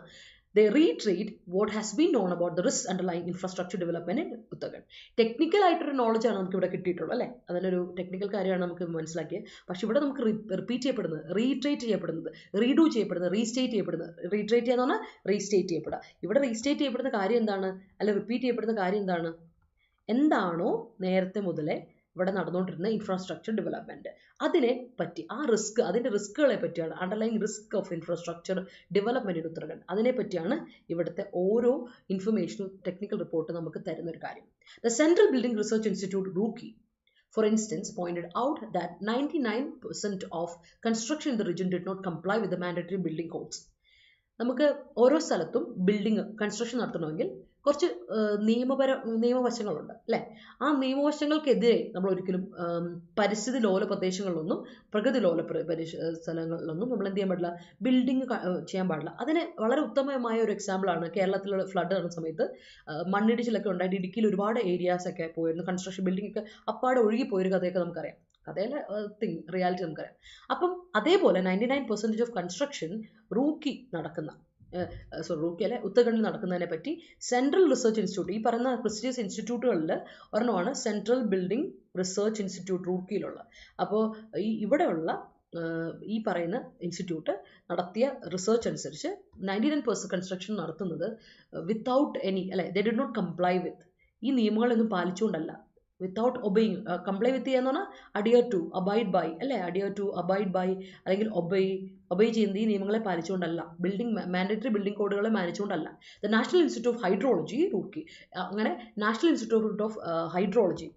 They reiterate what has been known about the risks underlying infrastructure development in Uttarakhand. Technical ആയിട്ടൊരു knowledge ആണ് നമുക്ക് ഇവിടെ കിട്ടിയിട്ടുള്ളത് അല്ലേ, അതിനൊരു ടെക്നിക്കൽ കാര്യമാണ് നമുക്ക് മനസ്സിലാക്കിയത്. പക്ഷെ ഇവിടെ നമുക്ക് റിപ്പീറ്റ് ചെയ്യപ്പെടുന്നത്, റീട്രേറ്റ് ചെയ്യപ്പെടുന്നത്, റീഡു ചെയ്യപ്പെടുന്നത്, റീസ്റ്റേറ്റ് ചെയ്യപ്പെടുന്നത്, റീട്രേറ്റ് ചെയ്യാന്ന് പറഞ്ഞാൽ റീസ്റ്റേറ്റ് ചെയ്യപ്പെടുക. ഇവിടെ റീസ്റ്റേറ്റ് ചെയ്യപ്പെടുന്ന കാര്യം എന്താണ്, അല്ല റിപ്പീറ്റ് ചെയ്യപ്പെടുന്ന കാര്യം എന്താണ്, എന്താണോ നേരത്തെ മുതലേ ഇവിടെ നടന്നുകൊണ്ടിരുന്ന ഇൻഫ്രാസ്ട്രക്ചർ ഡെവലപ്മെൻറ്റ്, അതിനെ പറ്റി, ആ റിസ്ക്, അതിൻ്റെ റിസ്കുകളെ പറ്റിയാണ്, underlying risk of infrastructure development in Uttarakhand, അതിനെ പറ്റിയാണ് ഇവിടുത്തെ ഓരോ ഇൻഫർമേഷനും ടെക്നിക്കൽ റിപ്പോർട്ട് നമുക്ക് തരുന്നൊരു കാര്യം. The central building research institute rookie, for instance, pointed out that 99% of construction in the region did not comply with the mandatory building codes. നമുക്ക് ഓരോ സ്ഥലത്തും ബിൽഡിംഗ് കൺസ്ട്രക്ഷൻ നടത്തണമെങ്കിൽ കുറച്ച് നിയമവശങ്ങളുണ്ട് അല്ലേ. ആ നിയമവശങ്ങൾക്കെതിരെ നമ്മൾ ഒരിക്കലും പരിസ്ഥിതി ലോല പ്രദേശങ്ങളിലൊന്നും പ്രകൃതി ലോല സ്ഥലങ്ങളിലൊന്നും നമ്മൾ എന്ത് ചെയ്യാൻ പാടില്ല, ബിൽഡിംഗ് ചെയ്യാൻ പാടില്ല. അതിന് വളരെ ഉത്തമമായ ഒരു എക്സാമ്പിളാണ് കേരളത്തിലുള്ള ഫ്ലഡ് നടന്ന സമയത്ത് മണ്ണിടിച്ചിലൊക്കെ ഉണ്ടായിട്ട് ഇടുക്കിയിൽ ഒരുപാട് ഏരിയാസ് ഒക്കെ പോയിരുന്നു, കൺസ്ട്രക്ഷൻ ബിൽഡിംഗ് ഒക്കെ അപ്പാടെ ഒഴുകിപ്പോയൊരു കഥയൊക്കെ നമുക്കറിയാം. കഥയിലെ റിയാലിറ്റി നമുക്കറിയാം. അപ്പം അതേപോലെ 99% ഓഫ് കൺസ്ട്രക്ഷൻ റൂക്കി നടക്കുന്ന റൂക്കി അല്ലെ ഉത്തരാഖണ്ഡിൽ നടക്കുന്നതിനെ പറ്റി സെൻട്രൽ റിസർച്ച് ഇൻസ്റ്റിറ്റ്യൂട്ട്, ഈ പറയുന്ന പ്രസ്റ്റീജിയസ് ഇൻസ്റ്റിറ്റ്യൂട്ടുകളിൽ ഒരെണ്ണമാണ് സെൻട്രൽ ബിൽഡിംഗ് റിസർച്ച് ഇൻസ്റ്റിറ്റ്യൂട്ട് റൂക്കിയിലുള്ള. അപ്പോൾ ഇവിടെയുള്ള ഈ പറയുന്ന ഇൻസ്റ്റിറ്റ്യൂട്ട് നടത്തിയ റിസർച്ച് അനുസരിച്ച് 99% കൺസ്ട്രക്ഷൻ നടത്തുന്നത് വിത്തൗട്ട് എനി അല്ലെ, they did not comply with, ഈ നിയമങ്ങളൊന്നും പാലിച്ചുകൊണ്ടല്ല. വിത്തൗട്ട് ഒബെയിങ്, കംപ്ലൈ വിത്ത് ചെയ്യാന്ന് പറഞ്ഞാൽ അഡിയർ ടു, അബൈഡ് ബൈ അല്ലേ, അഡിയർ ടു, അബൈഡ് ബൈ അല്ലെങ്കിൽ ഒബൈ ചെയ്യുന്നത് ഈ നിയമങ്ങളെ പാലിച്ചുകൊണ്ടല്ല, മാൻഡേറ്ററി ബിൽഡിംഗ് കോഡുകളെ മാനിച്ചുകൊണ്ടല്ല. The national institute of hydrology Roorkee, അങ്ങനെ നാഷണൽ ഇൻസ്റ്റിറ്റ്യൂട്ട് ഓഫ് ഹൈഡ്രോളജി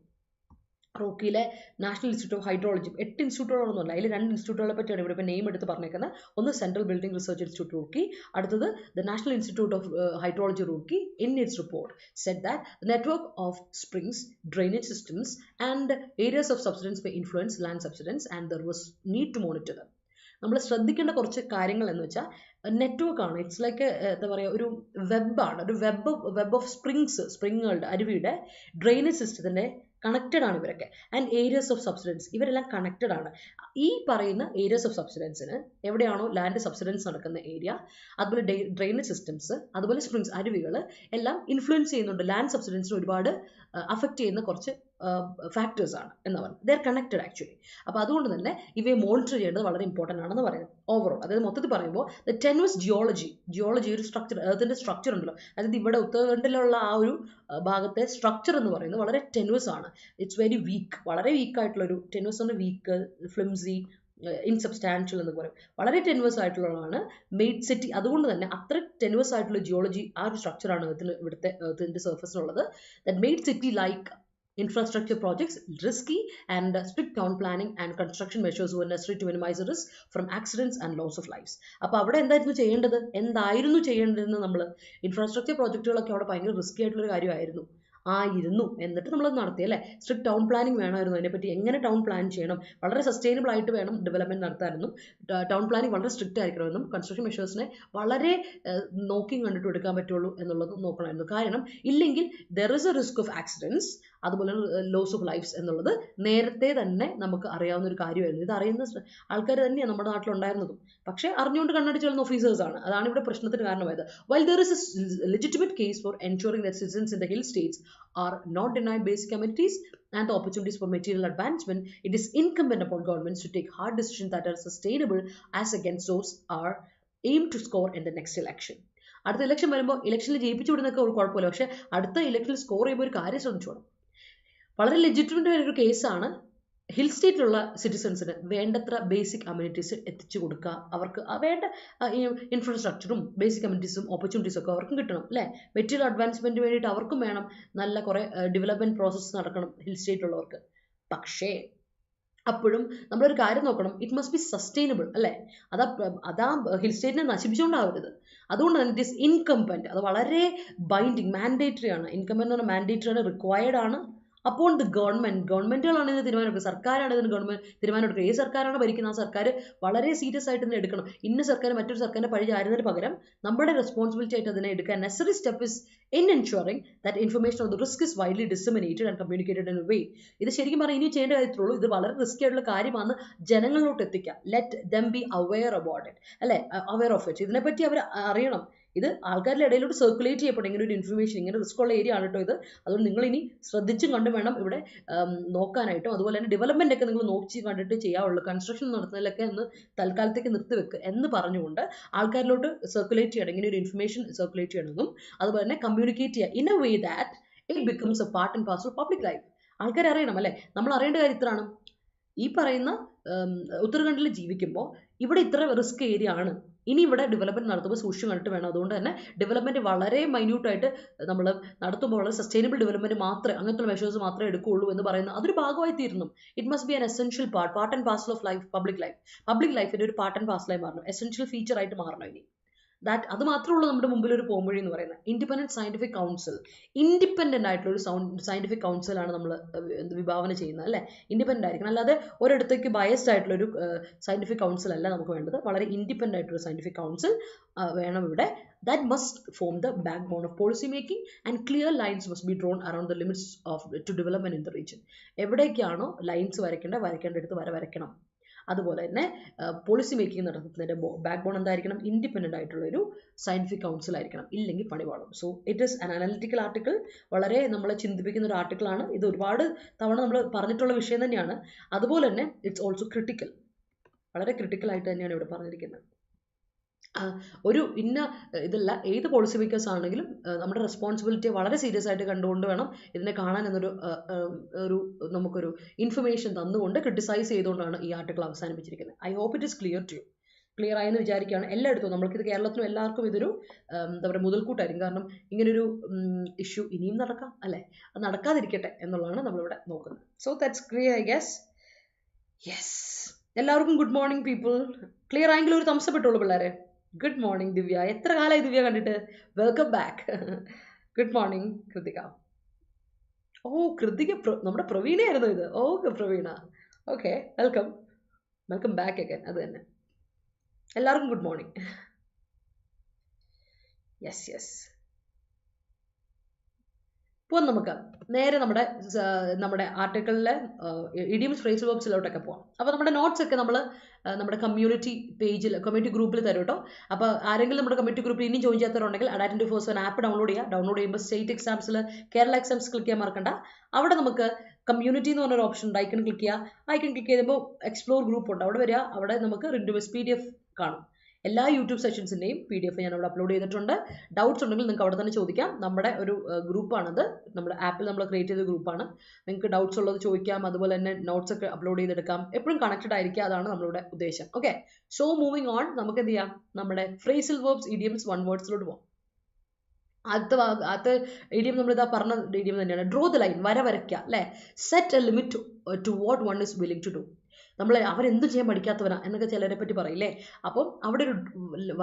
റൂക്കിയിലെ നാഷണൽ ഇൻസ്റ്റിറ്റ്യൂട്ട് ഓഫ് ഹൈഡ്രോളജി, 8 ഇൻസ്റ്റിറ്റ്യൂട്ടുകളൊന്നുമല്ല, അതിൽ 2 ഇൻസ്റ്റിറ്റ്യൂട്ടുകളെ പറ്റിയാണ് ഇവിടെ ഇപ്പോൾ നെയിം എടുത്ത് പറഞ്ഞേക്കുന്നത്. ഒന്ന് central building research institute Roorkee, അടുത്തത് the national institute of hydrology Roorkee. In its report said that the network of springs, drainage systems and areas of subsidence may influence land subsidence and there was need to monitor them. നമ്മൾ ശ്രദ്ധിക്കേണ്ട കുറച്ച് കാര്യങ്ങൾ എന്ന് വെച്ചാൽ നെറ്റ്വർക്കാണ്, it's like എന്താ പറയുക, ഒരു വെബാണ്, ഒരു വെബ് ഓഫ് സ്പ്രിങ്ങുകളുടെ, അരുവിയുടെ ഡ്രെയിനേജ് സിസ്റ്റത്തിൻ്റെ കണക്റ്റഡ് ആണ് ഇവരൊക്കെ. ആൻഡ് ഏരിയാസ് ഓഫ് സബ്സിഡൻസ്, ഇവരെല്ലാം കണക്റ്റഡ് ആണ്. ഈ പറയുന്ന ഏരിയാസ് ഓഫ് സബ്സിഡൻസിന് എവിടെയാണോ ലാൻഡ് സബ്സിഡൻസ് നടക്കുന്ന ഏരിയ, അതുപോലെ ഡ്രെയിനേജ് സിസ്റ്റംസ്, അതുപോലെ സ്പ്രിങ്സ്, അരുവികൾ എല്ലാം ഇൻഫ്ലുവൻസ് ചെയ്യുന്നുണ്ട്, ലാൻഡ് സബ്സിഡൻസിന് ഒരുപാട് അഫക്റ്റ് ചെയ്യുന്ന കുറച്ച് ഫാക്ടേഴ്സ് ആണ് എന്ന് പറയുന്നത്. They are connected actually. അപ്പോൾ അതുകൊണ്ട് തന്നെ ഇവയെ മോണിറ്റർ ചെയ്യേണ്ടത് വളരെ ഇമ്പോർട്ടൻ്റ് ആണെന്ന് പറയുന്നത് ഓവറോൾ. അതായത് മൊത്തത്തിൽ പറയുമ്പോൾ ദ ടെൻവസ് ജിയോളജി ഒരു സ്ട്രക്ചർ, എർത്തിൻ്റെ സ്ട്രക്ചർ ഉണ്ടല്ലോ, അതായത് ഇവിടെ ഉത്തരാഖണ്ഡിലുള്ള ആ ഒരു ഭാഗത്തെ സ്ട്രക്ചർ എന്ന് പറയുന്നത് വളരെ ടെൻവസ് ആണ്. ഇറ്റ്സ് വെരി വീക്ക്, വളരെ വീക്കായിട്ടുള്ളൊരു, ടെൻവസ് ആണ് വീക്ക്, ഫ്ലിംസി, ഇൻസബ്സ്റ്റാൻഷ്യൽ എന്ന് പറയും, വളരെ ടെൻവസ് ആയിട്ടുള്ളതാണ് മെയ്ഡ് സിറ്റി. അതുകൊണ്ട് തന്നെ അത്ര ടെൻവസ് ആയിട്ടുള്ള ജിയോളജി, ആ ഒരു സ്ട്രക്ചറാണ് ഇവിടുത്തെ എർത്തിൻ്റെ സർഫസിലുള്ളത്. That made city like infrastructure projects risky and strict town planning and construction measures were necessary to minimize the risk from accidents and loss of lives. അപ്പോൾ അവിടെ എന്തായിരുന്നു ചെയ്യേണ്ടതെന്ന് നമ്മൾ ഇൻഫ്രാസ്ട്രക്ചർ പ്രോജക്റ്റുകളൊക്കെ അവിടെ ഭയങ്കര റിസ്കി ആയിട്ടുള്ളൊരു കാര്യമായിരുന്നു. ആയിരുന്നു. എന്നിട്ട് നമ്മളത് നടത്തി അല്ലേ. സ്ട്രിക്ട് ടൗൺ പ്ലാനിങ് വേണമായിരുന്നു. അതിനെപ്പറ്റി എങ്ങനെ ടൗൺ പ്ലാൻ ചെയ്യണം, വളരെ സസ്റ്റൈനബിൾ ആയിട്ട് വേണം ഡെവലപ്മെന്റ് നടത്താനും. ടൗൺ പ്ലാനിങ് വളരെ സ്ട്രിക്റ്റ് ആയിരിക്കണമെന്നും കൺസ്ട്രക്ഷൻ മെഷേഴ്സിനെ വളരെ നോക്കിയും കണ്ടിട്ട് എടുക്കാൻ പറ്റുള്ളൂ എന്നുള്ളത് നോക്കണമായിരുന്നു. കാരണം ഇല്ലെങ്കിൽ there is A risk of accidents, അതുപോലെ ലോസ് ഓഫ് ലൈഫ്സ് എന്നുള്ളത് നേരത്തെ തന്നെ നമുക്ക് അറിയാവുന്ന ഒരു കാര്യമായിരുന്നു. ഇത് അറിയുന്ന ആൾക്കാർ തന്നെയാണ് നമ്മുടെ നാട്ടിലുണ്ടായിരുന്നതും. പക്ഷേ അറിഞ്ഞുകൊണ്ട് കണ്ണടിച്ച് കളയുന്ന ഓഫീസേഴ്സ് ആണ്. അതാണ് ഇവിടെ പ്രശ്നത്തിന് കാരണമായത്. While there is a legitimate case for ensuring that citizens in the hill states are not denied basic amenities and the opportunities for material advancement, it is incumbent upon governments to take hard decisions that are sustainable as against those are aimed to score in the next election. അടുത്ത election വരുമ്പോൾ ഇലക്ഷനിൽ ജയിപ്പിച്ചു വിടുന്നൊക്കെ ഒരു കുഴപ്പമില്ല. പക്ഷേ അടുത്ത ഇലക്ഷനിൽ score ചെയ്യുമ്പോൾ ഒരു കാര്യം ശ്രദ്ധിച്ചോണം. വളരെ ലെജിറ്റിമേറ്റ് ആയൊരു കേസാണ് ഹിൽ സ്റ്റേറ്റിലുള്ള സിറ്റിസൺസിന് വേണ്ടത്ര ബേസിക് അമ്യൂണിറ്റീസ് എത്തിച്ചു കൊടുക്കുക. അവർക്ക് വേണ്ട ഇൻഫ്രാസ്ട്രക്ചറും ബേസിക് അമ്യൂണിറ്റീസും ഓപ്പർച്യൂണിറ്റീസും ഒക്കെ അവർക്കും കിട്ടണം അല്ലേ. മെറ്റീരിയൽ അഡ്വാൻസ്മെൻറ്റ് വേണ്ടിയിട്ട് അവർക്കും വേണം നല്ല കുറേ ഡെവലപ്മെൻറ്റ് പ്രോസസ്സ് നടക്കണം ഹിൽ സ്റ്റേറ്റിലുള്ളവർക്ക്. പക്ഷേ അപ്പോഴും നമ്മളൊരു കാര്യം നോക്കണം, ഇറ്റ് മസ്റ്റ് ബി സസ്റ്റൈനബിൾ അല്ലേ. അതാ ഹിൽ സ്റ്റേറ്റിനെ നശിപ്പിച്ചുകൊണ്ടാവരുത്. അതുകൊണ്ട് തന്നെ ഇറ്റ് ഈസ് ഇൻകംബന്റ്, അത് വളരെ ബൈൻഡിങ് മാൻഡേറ്ററി ആണ്. ഇൻകംബന്റ് എന്ന് പറഞ്ഞാൽ മാൻഡേറ്ററി ആണ്, റിക്വയർഡ് ആണ്. അപ്പോൾ ദി ഗവൺമെന്റുകളാണ് ഇതിന് തീരുമാനമെടുക്കുക, സർക്കാരാണ് ഇതിന് തീരുമാനമെടുക്കുക. ഏത് സർക്കാരാണ് ഭരിക്കുന്നത് ആ സർക്കാർ വളരെ സീരിയസ് ആയിട്ട് ഇതിനെ എടുക്കണം. ഇന്ന സർക്കാർ മറ്റൊരു സർക്കാരിനെ പഴി ചാരുന്നതിന് പകരം നമ്മുടെ റെസ്പോൺസിബിലിറ്റി ആയിട്ട് അതിനെ എടുക്കാൻ necessary step is in ensuring that information on the risk is widely disseminated and communicated in a way. ഇത് ശരിക്കും പറഞ്ഞാൽ ഇനി ചെയ്യേണ്ട കാര്യത്തിലുള്ളൂ. ഇത് വളരെ റിസ്കി ആയിട്ടുള്ള കാര്യമാണ്, ജനങ്ങളിലോട്ട് എത്തിക്കുക. Let them be aware about it അല്ലേ, അവെയർ ഓഫ് ഇറ്റ്. ഇതിനെപ്പറ്റി അവർ അറിയണം. ഇത് ആൾക്കാരുടെ ഇടയിലോട്ട് സർക്കുലേറ്റ് ചെയ്യപ്പെടും ഇങ്ങനെ ഒരു ഇൻഫർമേഷൻ. ഇങ്ങനെ റിസ്ക് ഉള്ള ഏരിയ ആണ് കേട്ടോ ഇത്. അതുകൊണ്ട് നിങ്ങൾ ഇനി ശ്രദ്ധിച്ചും കണ്ടും വേണം ഇവിടെ നോക്കാനായിട്ടും. അതുപോലെ തന്നെ ഡെവലപ്മെന്റ് ഒക്കെ നിങ്ങൾ നോക്കി കണ്ടിട്ട് ചെയ്യാവുള്ളൂ. കൺസ്ട്രക്ഷൻ നടത്തുന്നതിലൊക്കെ ഒന്ന് തൽക്കാലത്തേക്ക് നിർത്തിവെക്കുക എന്ന് പറഞ്ഞുകൊണ്ട് ആൾക്കാരിലോട്ട് സർക്കുലേറ്റ് ചെയ്യണം, ഇങ്ങനെ ഒരു ഇൻഫർമേഷൻ സർക്കുലേറ്റ് ചെയ്യണമെന്നും അതുപോലെ തന്നെ കമ്മ്യൂണിക്കേറ്റ് ചെയ്യുക in a way that it becomes A part and parcel of public life. ആൾക്കാർ അറിയണം അല്ലേ. നമ്മൾ അറിയേണ്ട കാര്യം ഇത്രയാണ്, ഈ പറയുന്ന ഉത്തരാഖണ്ഡിൽ ജീവിക്കുമ്പോൾ ഇവിടെ ഇത്ര റിസ്ക് ഏരിയ ആണ്, ഇനി ഇവിടെ ഡെവലപ്മെന്റ് നടത്തുമ്പോൾ സൂക്ഷിച്ചു കണ്ടിട്ട് വേണം. അതുകൊണ്ട് തന്നെ ഡെവലപ്മെന്റ് വളരെ മൈന്യൂട്ടായിട്ട് നമ്മൾ നടത്തുമ്പോൾ വളരെ സസ്റ്റൈനബിൾ ഡെവലപ്മെന്റ് മാത്രമേ, അങ്ങനത്തെ മെഷേഴ്സ് മാത്രമേ എടുക്കുകയുള്ളൂ എന്ന് പറയുന്ന അതൊരു ഭാഗമായി തീരുന്നു. It must be an essential part and parcel of life, public ലൈഫിന്റെ ഒരു പാർട്ട് ആൻഡ് പാർസലായി മാറണം, എസെൻഷ്യൽ ഫീച്ചർ ആയിട്ട് മാറണം. ഇനി അത് മാത്രമേ ഉള്ളൂ നമ്മുടെ മുമ്പിൽ ഒരു പോംവഴി എന്ന് പറയുന്നത്. ഇൻഡിപെൻഡന്റ് സയന്റിഫിക് കൗൺസിൽ, ഇൻഡിപെൻഡന്റ് ആയിട്ടുള്ള ഒരു സയന്റിഫിക് കൗൺസിലാണ് നമ്മൾ വിഭാവന ചെയ്യുന്നത് അല്ലേ. ഇൻഡിപെൻഡന്റ് ആയിരിക്കണം, അല്ലാതെ ഒരിടത്തേക്ക് ബയസ്ഡ് ആയിട്ടുള്ള ഒരു സയന്റിഫിക് കൗൺസിൽ അല്ല നമുക്ക് വേണ്ടത്. വളരെ ഇൻഡിപെൻഡന്റ് ആയിട്ടുള്ള സയന്റിഫിക് കൗൺസിൽ വേണം ഇവിടെ. That must form the backbone of policy making and clear lines must be drawn around the limits to development in the region. എവിടേക്കാണോ ലൈൻസ് വരയ്ക്കേണ്ടടുത്ത് വരയ്ക്കണം. അതുപോലെ തന്നെ പോളിസി മേക്കിംഗ് നടത്തുന്നതിൻ്റെ ബാക്ക് ബോൺ എന്തായിരിക്കണം, ഇൻഡിപെൻഡൻ്റ് ആയിട്ടുള്ള ഒരു സയന്റിഫിക് കൗൺസിൽ ആയിരിക്കണം, ഇല്ലെങ്കിൽ പണി പാടും. So it is an analytical article, വളരെ നമ്മളെ ചിന്തിപ്പിക്കുന്ന ഒരു ആർട്ടിക്കിളാണ് ഇത്. ഒരുപാട് തവണ നമ്മൾ പറഞ്ഞിട്ടുള്ള വിഷയം തന്നെയാണ്. അതുപോലെ തന്നെ ഇറ്റ്സ് ഓൾസോ ക്രിട്ടിക്കൽ, വളരെ ക്രിട്ടിക്കൽ ആയിട്ട് തന്നെയാണ് ഇവിടെ പറഞ്ഞിരിക്കുന്നത്. ഒരു ഇന്ന ഇതല്ല, ഏത് പോളിസി മേക്കേഴ്സ് ആണെങ്കിലും നമ്മുടെ റെസ്പോൺസിബിലിറ്റി വളരെ സീരിയസ് ആയിട്ട് കണ്ടുകൊണ്ട് വേണം ഇതിനെ കാണാൻ എന്നൊരു നമുക്കൊരു ഇൻഫർമേഷൻ തന്നുകൊണ്ട് ക്രിട്ടിസൈസ് ചെയ്തുകൊണ്ടാണ് ഈ ആർട്ടിക്കിൾ അവസാനിപ്പിച്ചിരിക്കുന്നത്. I hope it is clear ആയെന്ന് വിചാരിക്കുകയാണ്. എല്ലായിടത്തും നമ്മൾക്കിത് കേരളത്തിലും എല്ലാവർക്കും ഇതൊരു എന്താ പറയുക മുതൽക്കൂട്ടായിരിക്കും. കാരണം ഇങ്ങനൊരു ഇഷ്യൂ ഇനിയും നടക്കാം അല്ലേ, അത് നടക്കാതിരിക്കട്ടെ എന്നുള്ളതാണ് നമ്മളിവിടെ നോക്കുന്നത്. So that's clear I guess. Yes, എല്ലാവർക്കും ഗുഡ് മോർണിംഗ് പീപ്പിൾ. ക്ലിയർ ആയെങ്കിൽ ഒരു തംസ് അപ്പ് ഇട്ടോളൂ പിള്ളേരെ. ഗുഡ് മോർണിംഗ് ദിവ്യ, എത്ര കാലമായി ദിവ്യ കണ്ടിട്ട്. Welcome back. Good morning Krithika. ഓ കൃതിക, നമ്മുടെ പ്രവീണയായിരുന്നു ഇത്. Okay Praveena, okay welcome back again. അത് തന്നെ, എല്ലാവർക്കും ഗുഡ് മോർണിംഗ്. യെസ് ഇപ്പോൾ നമുക്ക് നേരെ നമ്മുടെ ആർട്ടിക്കിളിലെ ഇഡിയംസ് ഫ്രേസൽ വെർബ്സിലോട്ടൊക്കെ പോവാം. അപ്പോൾ നമ്മുടെ നോട്ട്സ് ഒക്കെ നമ്മൾ നമ്മുടെ കമ്മ്യൂണിറ്റി പേജിൽ, കമ്മ്യൂണിറ്റി ഗ്രൂപ്പിൽ തരും കേട്ടോ. അപ്പോൾ ആരെങ്കിലും നമ്മുടെ കമ്മ്യൂണിറ്റി ഗ്രൂപ്പിൽ ഇനിയും ജോയിൻ ചെയ്യാത്തവരുണ്ടെങ്കിൽ Adda247 ആപ്പ് ഡൗൺലോഡ് ചെയ്യുമ്പോൾ സ്റ്റേറ്റ് എക്സാംസിൽ കേരള എക്സാംസ് ക്ലിക്ക് ചെയ്യാൻ മറക്കണ്ട. അവിടെ നമുക്ക് കമ്മ്യൂണിറ്റി എന്ന് പറഞ്ഞൊരു ഓപ്ഷൻ ഉണ്ട്, ഐക്കൺ ക്ലിക്ക് ചെയ്യുമ്പോൾ എക്സ്പ്ലോർ ഗ്രൂപ്പ് ഉണ്ട്, അവിടെ വരിക. അവിടെ നമുക്ക് റിന്റുവിസ് PDF കാണും. എല്ലാ യൂട്യൂബ് സെഷൻസിൻ്റെയും PDF ഞാൻ അവിടെ അപ്ലോഡ് ചെയ്തിട്ടുണ്ട്. ഡൗട്ട്സ് ഉണ്ടെങ്കിൽ നിങ്ങൾക്ക് അവിടെ തന്നെ ചോദിക്കാം. നമ്മുടെ ഒരു ഗ്രൂപ്പാണത്, നമ്മുടെ ആപ്പിൽ നമ്മൾ ക്രിയേറ്റ് ചെയ്ത ഗ്രൂപ്പാണ്. നിങ്ങൾക്ക് ഡൗട്ട്സ് ഉള്ളത് ചോദിക്കാം, അതുപോലെ തന്നെ നോട്ട്സ് ഒക്കെ അപ്ലോഡ് ചെയ്തെടുക്കാം. എപ്പോഴും കണക്റ്റഡ് ആയിരിക്കുക, അതാണ് നമ്മളുടെ ഉദ്ദേശം. ഓക്കെ, സോ മൂവിങ് ഓൺ, നമുക്ക് എന്ത് ചെയ്യാം, നമ്മുടെ ഫ്രേസൽ വെർബ്സ് ഇഡിയംസ് വൺ വേർഡ്സിലോട്ട് പോകാം. അടുത്ത ഇഡിയം നമ്മളിതാ പറഞ്ഞ ഇഡിയം തന്നെയാണ്. ഡ്രോ ദ ലൈൻ, വരയ്ക്കുക അല്ലേ. Set a limit to what one is willing to do. നമ്മൾ അവരെന്തും ചെയ്യാൻ പഠിക്കാത്തവനാ എന്നൊക്കെ ചിലരെ പറ്റി പറയില്ലേ. അപ്പം അവിടെ ഒരു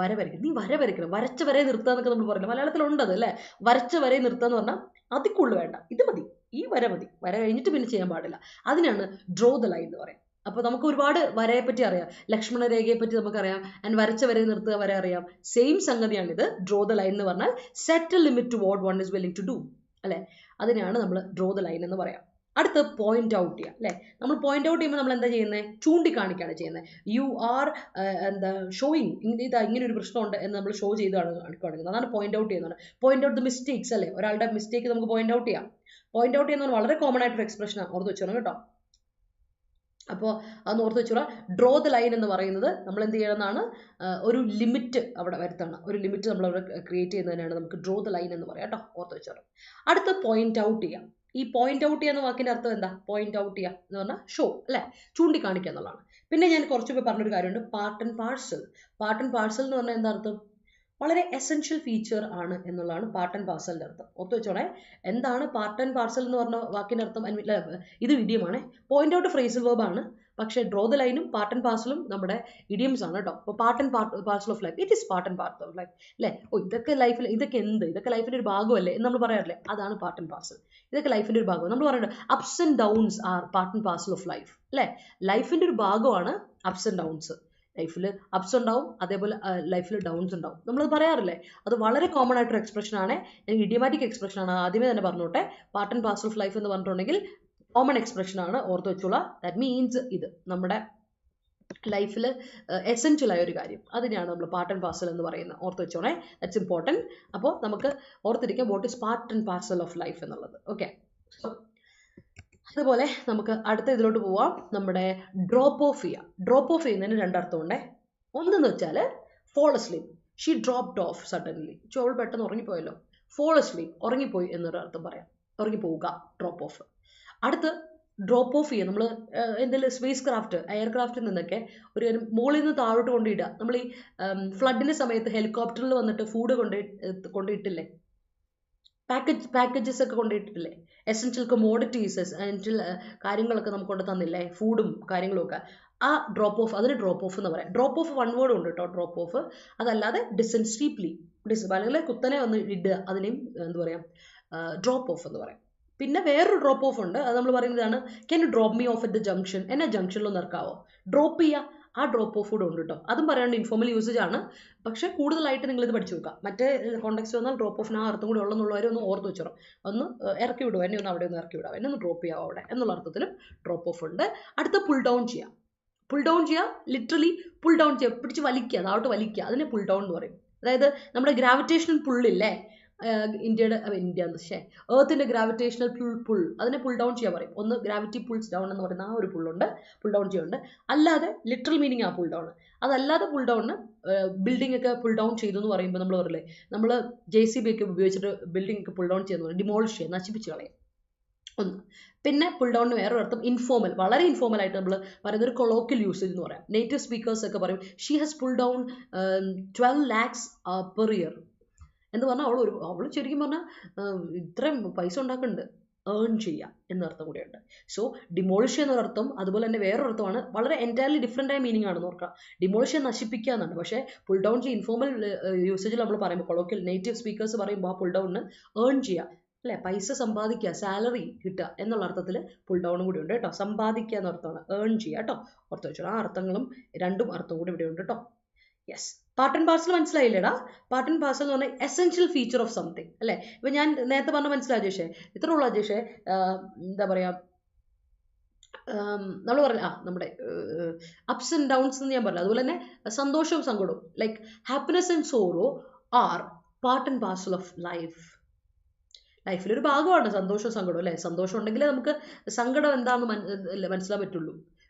വര വരയ്ക്കണം, നീ വര വരയ്ക്കണം, വരച്ച വരെ നിർത്തുക എന്നൊക്കെ നമ്മൾ പറയില്ല. മലയാളത്തിലുണ്ടത് അല്ലേ, വരച്ച വരെ നിർത്തുക എന്ന് പറഞ്ഞാൽ അതിക്കുള്ളു വേണ്ട, ഇത് മതി, ഈ വര മതി, വര കഴിഞ്ഞിട്ട് പിന്നെ ചെയ്യാൻ പാടില്ല. അതിനാണ് ഡ്രോ ദ ലൈൻ എന്ന് പറയാം. അപ്പോൾ നമുക്ക് ഒരുപാട് വരയെ പറ്റി അറിയാം, ലക്ഷ്മണ രേഖയെ പറ്റി നമുക്കറിയാം, ആൻഡ് വരച്ച വരെ നിർത്തുക വരെ അറിയാം. സെയിം സംഗതിയാണിത്. ഡ്രോ ദ ലൈൻ എന്ന് പറഞ്ഞാൽ set a limit to what one is willing to do അല്ലേ, അതിനാണ് നമ്മൾ ഡ്രോ ദ ലൈൻ എന്ന് പറയാം. അടുത്ത് പോയിന്റ് ഔട്ട് ചെയ്യുക അല്ലേ. നമ്മൾ പോയിന്റ് ഔട്ട് ചെയ്യുമ്പോൾ നമ്മൾ എന്താ ചെയ്യുന്നത്, ചൂണ്ടിക്കാണിക്കുകയാണ് ചെയ്യുന്നത്. യു ആർ എന്താ ഷോയിങ്, ഇതാ ഇങ്ങനെ ഒരു പ്രശ്നമുണ്ട് എന്ന് നമ്മൾ ഷോ ചെയ്ത് കാണിക്കുന്നത്, അതാണ് പോയിന്റ് ഔട്ട് ചെയ്യുന്നത്. പോയിന്റ് ഔട്ട് ദ മിസ്റ്റേക്സ് അല്ലേ, ഒരാളുടെ മിസ്റ്റേക്ക് നമുക്ക് പോയിന്റ് ഔട്ട് ചെയ്യാം. പോയിന്റ് ഔട്ട് ചെയ്യുന്നത് വളരെ കോമൺ ആയിട്ടൊരു എക്സ്പ്രഷനാണ്, ഓർത്ത് വെച്ചോണം കേട്ടോ. അപ്പോൾ അതൊന്ന് ഓർത്ത് വെച്ചോളാം. ഡ്രോ ദ ലൈൻ എന്ന് പറയുന്നത് നമ്മൾ എന്ത് ചെയ്യണമെന്നാണ്, ഒരു ലിമിറ്റ് അവിടെ വരുത്തണം. ഒരു ലിമിറ്റ് നമ്മൾ അവിടെ ക്രിയേറ്റ് ചെയ്യുന്നതിനാണ് നമുക്ക് ഡ്രോ ദ ലൈൻ എന്ന് പറയാം കേട്ടോ, ഓർത്ത് വെച്ചോളാം. അടുത്ത പോയിന്റ് ഔട്ട് ചെയ്യാം. ഈ പോയിന്റ് ഔട്ട് ചെയ്യുന്ന വാക്കിന്റെ അർത്ഥം എന്താ, പോയിന്റ് ഔട്ട് ചെയ്യുക എന്ന് പറഞ്ഞാൽ ഷോ അല്ലെ, ചൂണ്ടിക്കാണിക്കുക എന്നുള്ളതാണ്. പിന്നെ ഞാൻ കുറച്ച് മുമ്പ് പറഞ്ഞൊരു കാര്യമുണ്ട്, part and parcel. Part and parcel എന്ന് പറഞ്ഞാൽ എന്താ അർത്ഥം, വളരെ എസെൻഷ്യൽ ഫീച്ചർ ആണ് എന്നുള്ളതാണ് പാർട്ട് ആൻഡ് പാർസലിന്റെ അർത്ഥം. ഓർത്ത് വെച്ചോണേ, എന്താണ് പാർട്ട് ആൻഡ് പാർസൽ എന്ന് പറഞ്ഞ വാക്കിന്റെ അർത്ഥം. ഇത് ഇഡിയമാണ്. പോയിന്റ് ഔട്ട് ഫ്രേസൽ വേർബ് ആണ്, പക്ഷേ ഡ്രോ ദ ലൈനും പാർട്ട് ആൻഡ് പാർസലും നമ്മുടെ ഇഡിയംസ് ആണ് കേട്ടോ. അപ്പോൾ part and parcel of life, it is part and parcel of life അല്ലേ. ഇതൊക്കെ ലൈഫിൽ, ഇതൊക്കെ ഇതൊക്കെ ലൈഫിന്റെ ഒരു ഭാഗമല്ലേ എന്ന് നമ്മൾ പറയാറില്ലേ, അതാണ് പാർട്ട് ആൻഡ് പാർസൽ. ഇതൊക്കെ ലൈഫിന്റെ ഒരു ഭാഗം. നമ്മൾ പറയുന്നത് ups and downs are part and parcel of life അല്ലേ. ലൈഫിന്റെ ഒരു ഭാഗമാണ് അപ്സ് ആൻഡ് ഡൗൺസ്. ലൈഫിൽ അപ്സ് ഉണ്ടാവും, അതേപോലെ ലൈഫിൽ ഡൗൺസ് ഉണ്ടാവും, നമ്മളത് പറയാറില്ലേ. അത് വളരെ കോമൺ ആയിട്ടൊരു എക്സ്പ്രഷൻ ആണ്, ഇഡിയമാറ്റിക് എക്സ്പ്രഷൻ ആണ്. ആദ്യമേ തന്നെ പറഞ്ഞോട്ടെ, part and parcel of life എന്ന് പറഞ്ഞിട്ടുണ്ടെങ്കിൽ കോമൺ എക്സ്പ്രഷൻ ആണ്, ഓർത്ത് വെച്ചോളാം. ദാറ്റ് മീൻസ് ഇത് നമ്മുടെ ലൈഫിൽ എസെൻഷ്യൽ ആയ ഒരു കാര്യം, അതിനെയാണ് നമ്മൾ പാർട്ട് ആൻഡ് പാർസൽ എന്ന് പറയുന്നത്, ഓർത്ത് വെച്ചോണേ. That's important. അപ്പോൾ നമുക്ക് ഓർത്തിരിക്കാം what is part and parcel of life എന്നുള്ളത്. ഓക്കെ, അതുപോലെ നമുക്ക് അടുത്ത ഇതിലോട്ട് പോവാം. നമ്മുടെ ഡ്രോപ്പ് ഓഫ് ചെയ്യുക. ഡ്രോപ്പ് ഓഫ് ചെയ്യുന്നതിന് രണ്ടർത്ഥമുണ്ടേ. ഒന്നെന്ന് വെച്ചാൽ fall asleep, she dropped off suddenly, അവൾ പെട്ടെന്ന് ഉറങ്ങിപ്പോയല്ലോ. ഫോൾ അസ്ലീപ്, ഉറങ്ങിപ്പോയി എന്നൊരു അർത്ഥം പറയാം, ഉറങ്ങിപ്പോവുക, ഡ്രോപ്പ് ഓഫ്. അടുത്ത് ഡ്രോപ്പ് ഓഫ് ചെയ്യുക, നമ്മൾ എന്തെങ്കിലും സ്പേസ് ക്രാഫ്റ്റ്, എയർക്രാഫ്റ്റിൽ നിന്നൊക്കെ ഒരു മുകളിൽ നിന്ന് താഴോട്ട് കൊണ്ടിടുക. നമ്മൾ ഈ ഫ്ലഡിന്റെ സമയത്ത് ഹെലികോപ്റ്ററിൽ വന്നിട്ട് ഫുഡ് കൊണ്ടിട്ടില്ലേ, പാക്കേജസ് ഒക്കെ കൊണ്ടിട്ടില്ലേ, എസെൻഷ്യൽ കമോഡിറ്റീസ്, എസെൻഷ്യൽ കാര്യങ്ങളൊക്കെ നമുക്ക് കൊണ്ട് തന്നില്ലേ, ഫുഡും കാര്യങ്ങളും ഒക്കെ. ആ ഡ്രോപ്പ് ഓഫ്, അതിന് ഡ്രോപ്പ് ഓഫ് എന്ന് പറയാം. ഡ്രോപ്പ് ഓഫ് വൺ വേർഡ് ഉണ്ട് കേട്ടോ, ഡ്രോപ്പ് ഓഫ്. അതല്ലാതെ ഡിസെൻഡ് സ്റ്റീപ്ലി, അല്ലെങ്കിൽ കുത്തനെ വന്ന് ഇടുക, അതിനെയും എന്താ പറയാം, ഡ്രോപ്പ് ഓഫ് എന്ന് പറയാം. പിന്നെ വേറൊരു ഡ്രോപ്പ് ഓഫ് ഉണ്ട്, അത് നമ്മൾ പറയുന്നതാണ്, can you drop me of at the junction, എന്നെ ജംഗ്ഷനിലൊന്ന് ഇറക്കാവോ. ഡ്രോപ്പ് ചെയ്യുക, ആ ഡ്രോപ്പ് ഓഫ് കൂടെ ഉണ്ട് കേട്ടോ. അതും പറയാണ്ട് ഇൻഫോർമൽ യൂസേജ് ആണ്, പക്ഷേ കൂടുതലായിട്ട് നിങ്ങളിത് പഠിച്ചു നോക്കുക. മറ്റേ കോണ്ടെക്സ്റ്റ് വന്നാൽ ഡ്രോപ്പ് ഓഫിന് ആ അർത്ഥം കൂടി ഉള്ളെന്നുള്ളവരെ ഒന്ന് ഓർത്ത് വെച്ചോ. ഒന്ന് ഇറക്കി വിടുക, എന്നെ ഒന്ന് അവിടെ ഒന്ന് ഇറക്കി വിടാം, എന്നെ ഒന്ന് ഡ്രോപ്പ് ചെയ്യാം അവിടെ എന്നുള്ള അർത്ഥത്തിലും ഡ്രോപ്പ് ഓഫ് ഉണ്ട്. അടുത്ത പുൾ ഡൗൺ ചെയ്യാം. പുൾ ഡൗൺ ചെയ്യുക, ലിറ്ററലി പുൾ ഡൗൺ ചെയ്യുക, പിടിച്ച് വലിക്കുക, താഴോട്ട് വലിക്കുക, അതിനെ പുൾ ഡൗൺ എന്ന് പറയും. അതായത് നമ്മുടെ ഗ്രാവിറ്റേഷണൽ പുള്ളില്ലേ, എർത്തിന്റെ ഗ്രാവിറ്റേഷണൽ പുൾ, അതിനെ പുൾ ഡൗൺ ചെയ്യാൻ പറയും. ഒന്ന് ഗ്രാവിറ്റി പുൾസ് ഡൗൺ എന്ന് പറയുന്ന ആ ഒരു പുള്ളുണ്ട്, പുൾ ഡൗൺ ചെയ്യുന്നുണ്ട്. അല്ലാതെ ലിറ്ററൽ മീനിങ് ആ പുൾ ഡൗൺ. അതല്ലാതെ പുൾ ഡൗണിന് ബിൽഡിംഗ് ഒക്കെ പുൾ ഡൗൺ ചെയ്തു എന്ന് പറയുമ്പോൾ നമ്മൾ പറയില്ലേ, നമ്മൾ JCB ഒക്കെ ഉപയോഗിച്ചിട്ട് ബിൽഡിംഗ് ഒക്കെ പുൾ ഡൗൺ ചെയ്യുന്നു, ഡിമോളിഷ് ചെയ്യുക, നശിപ്പിച്ച് കളയും. ഒന്ന്. പിന്നെ പുൾ ഡൗണിന് വേറൊരു അർത്ഥം ഇൻഫോർമൽ, വളരെ ഇൻഫോർമൽ ആയിട്ട് നമ്മൾ പറയുന്ന ഒരു കൊളോക്കിയൽ യൂസേജ് എന്ന് പറയാം. നേറ്റീവ് സ്പീക്കേഴ്സ് ഒക്കെ പറയും, she has pull down 12 lakhs per year എന്ന് പറഞ്ഞാൽ അവൾ ശരിക്കും പറഞ്ഞാൽ ഇത്രയും പൈസ ഉണ്ടാക്കുന്നുണ്ട്, ഏൺ ചെയ്യുക എന്നർത്ഥം കൂടിയുണ്ട്. സോ ഡിമോളിഷ് എന്നൊരർത്ഥം, അതുപോലെ തന്നെ വേറൊരർത്ഥമാണ്, വളരെ എൻറ്റയർലി ഡിഫറെൻ്റ് ആയ മീനിങ് ആണെന്ന് ഓർക്കുക. ഡിമോളിഷ് നശിപ്പിക്കുക എന്നാണ്, പക്ഷേ പുൾ ഡൗൺ ചെയ്യുക ഇൻഫോർമൽ യൂസേജിൽ നമ്മൾ പറയുമ്പോൾ, കൊളോക്കിയൽ നേറ്റീവ് സ്പീക്കേഴ്സ് പറയുമ്പോൾ ആ പുൾ ഡൗണിന് ഏൺ ചെയ്യുക അല്ലേ, പൈസ സമ്പാദിക്കുക, സാലറി കിട്ടുക എന്നുള്ള അർത്ഥത്തിൽ പുൾ ഡൗണും കൂടി ഉണ്ട് കേട്ടോ. സമ്പാദിക്കുക എന്ന അർത്ഥമാണ്, ഏൺ ചെയ്യുക കേട്ടോ, ഓർത്ത് വെച്ചോ. ആ അർത്ഥങ്ങളും രണ്ടും അർത്ഥം കൂടി ഇവിടെ ഉണ്ട് കേട്ടോ. യെസ്, പാർട്ട് ആൻഡ് പാർസൽ മനസ്സിലായില്ലേടാ. പാർട്ട് ആൻഡ് പാർസൽ എന്ന് പറഞ്ഞാൽ എസെൻഷ്യൽ ഫീച്ചർ ഓഫ് സംതിങ് അല്ലേ. ഇപ്പം ഞാൻ നേരത്തെ പറഞ്ഞ മനസ്സിലായി അജേഷേ, ഇത്ര ഉള്ളൂ അജേഷേ. എന്താ പറയുക, നമ്മൾ പറഞ്ഞ നമ്മുടെ അപ്സ് ആൻഡ് ഡൗൺസ് എന്ന് ഞാൻ പറഞ്ഞു. അതുപോലെ തന്നെ സന്തോഷവും സങ്കടവും, like happiness and sorrow are part and parcel of life. ലൈഫിലൊരു ഭാഗമാണ് സന്തോഷവും സങ്കടവും അല്ലേ. സന്തോഷം ഉണ്ടെങ്കിലേ നമുക്ക് സങ്കടം എന്താണെന്ന് മനസ്സിലാൻ പറ്റുള്ളൂ.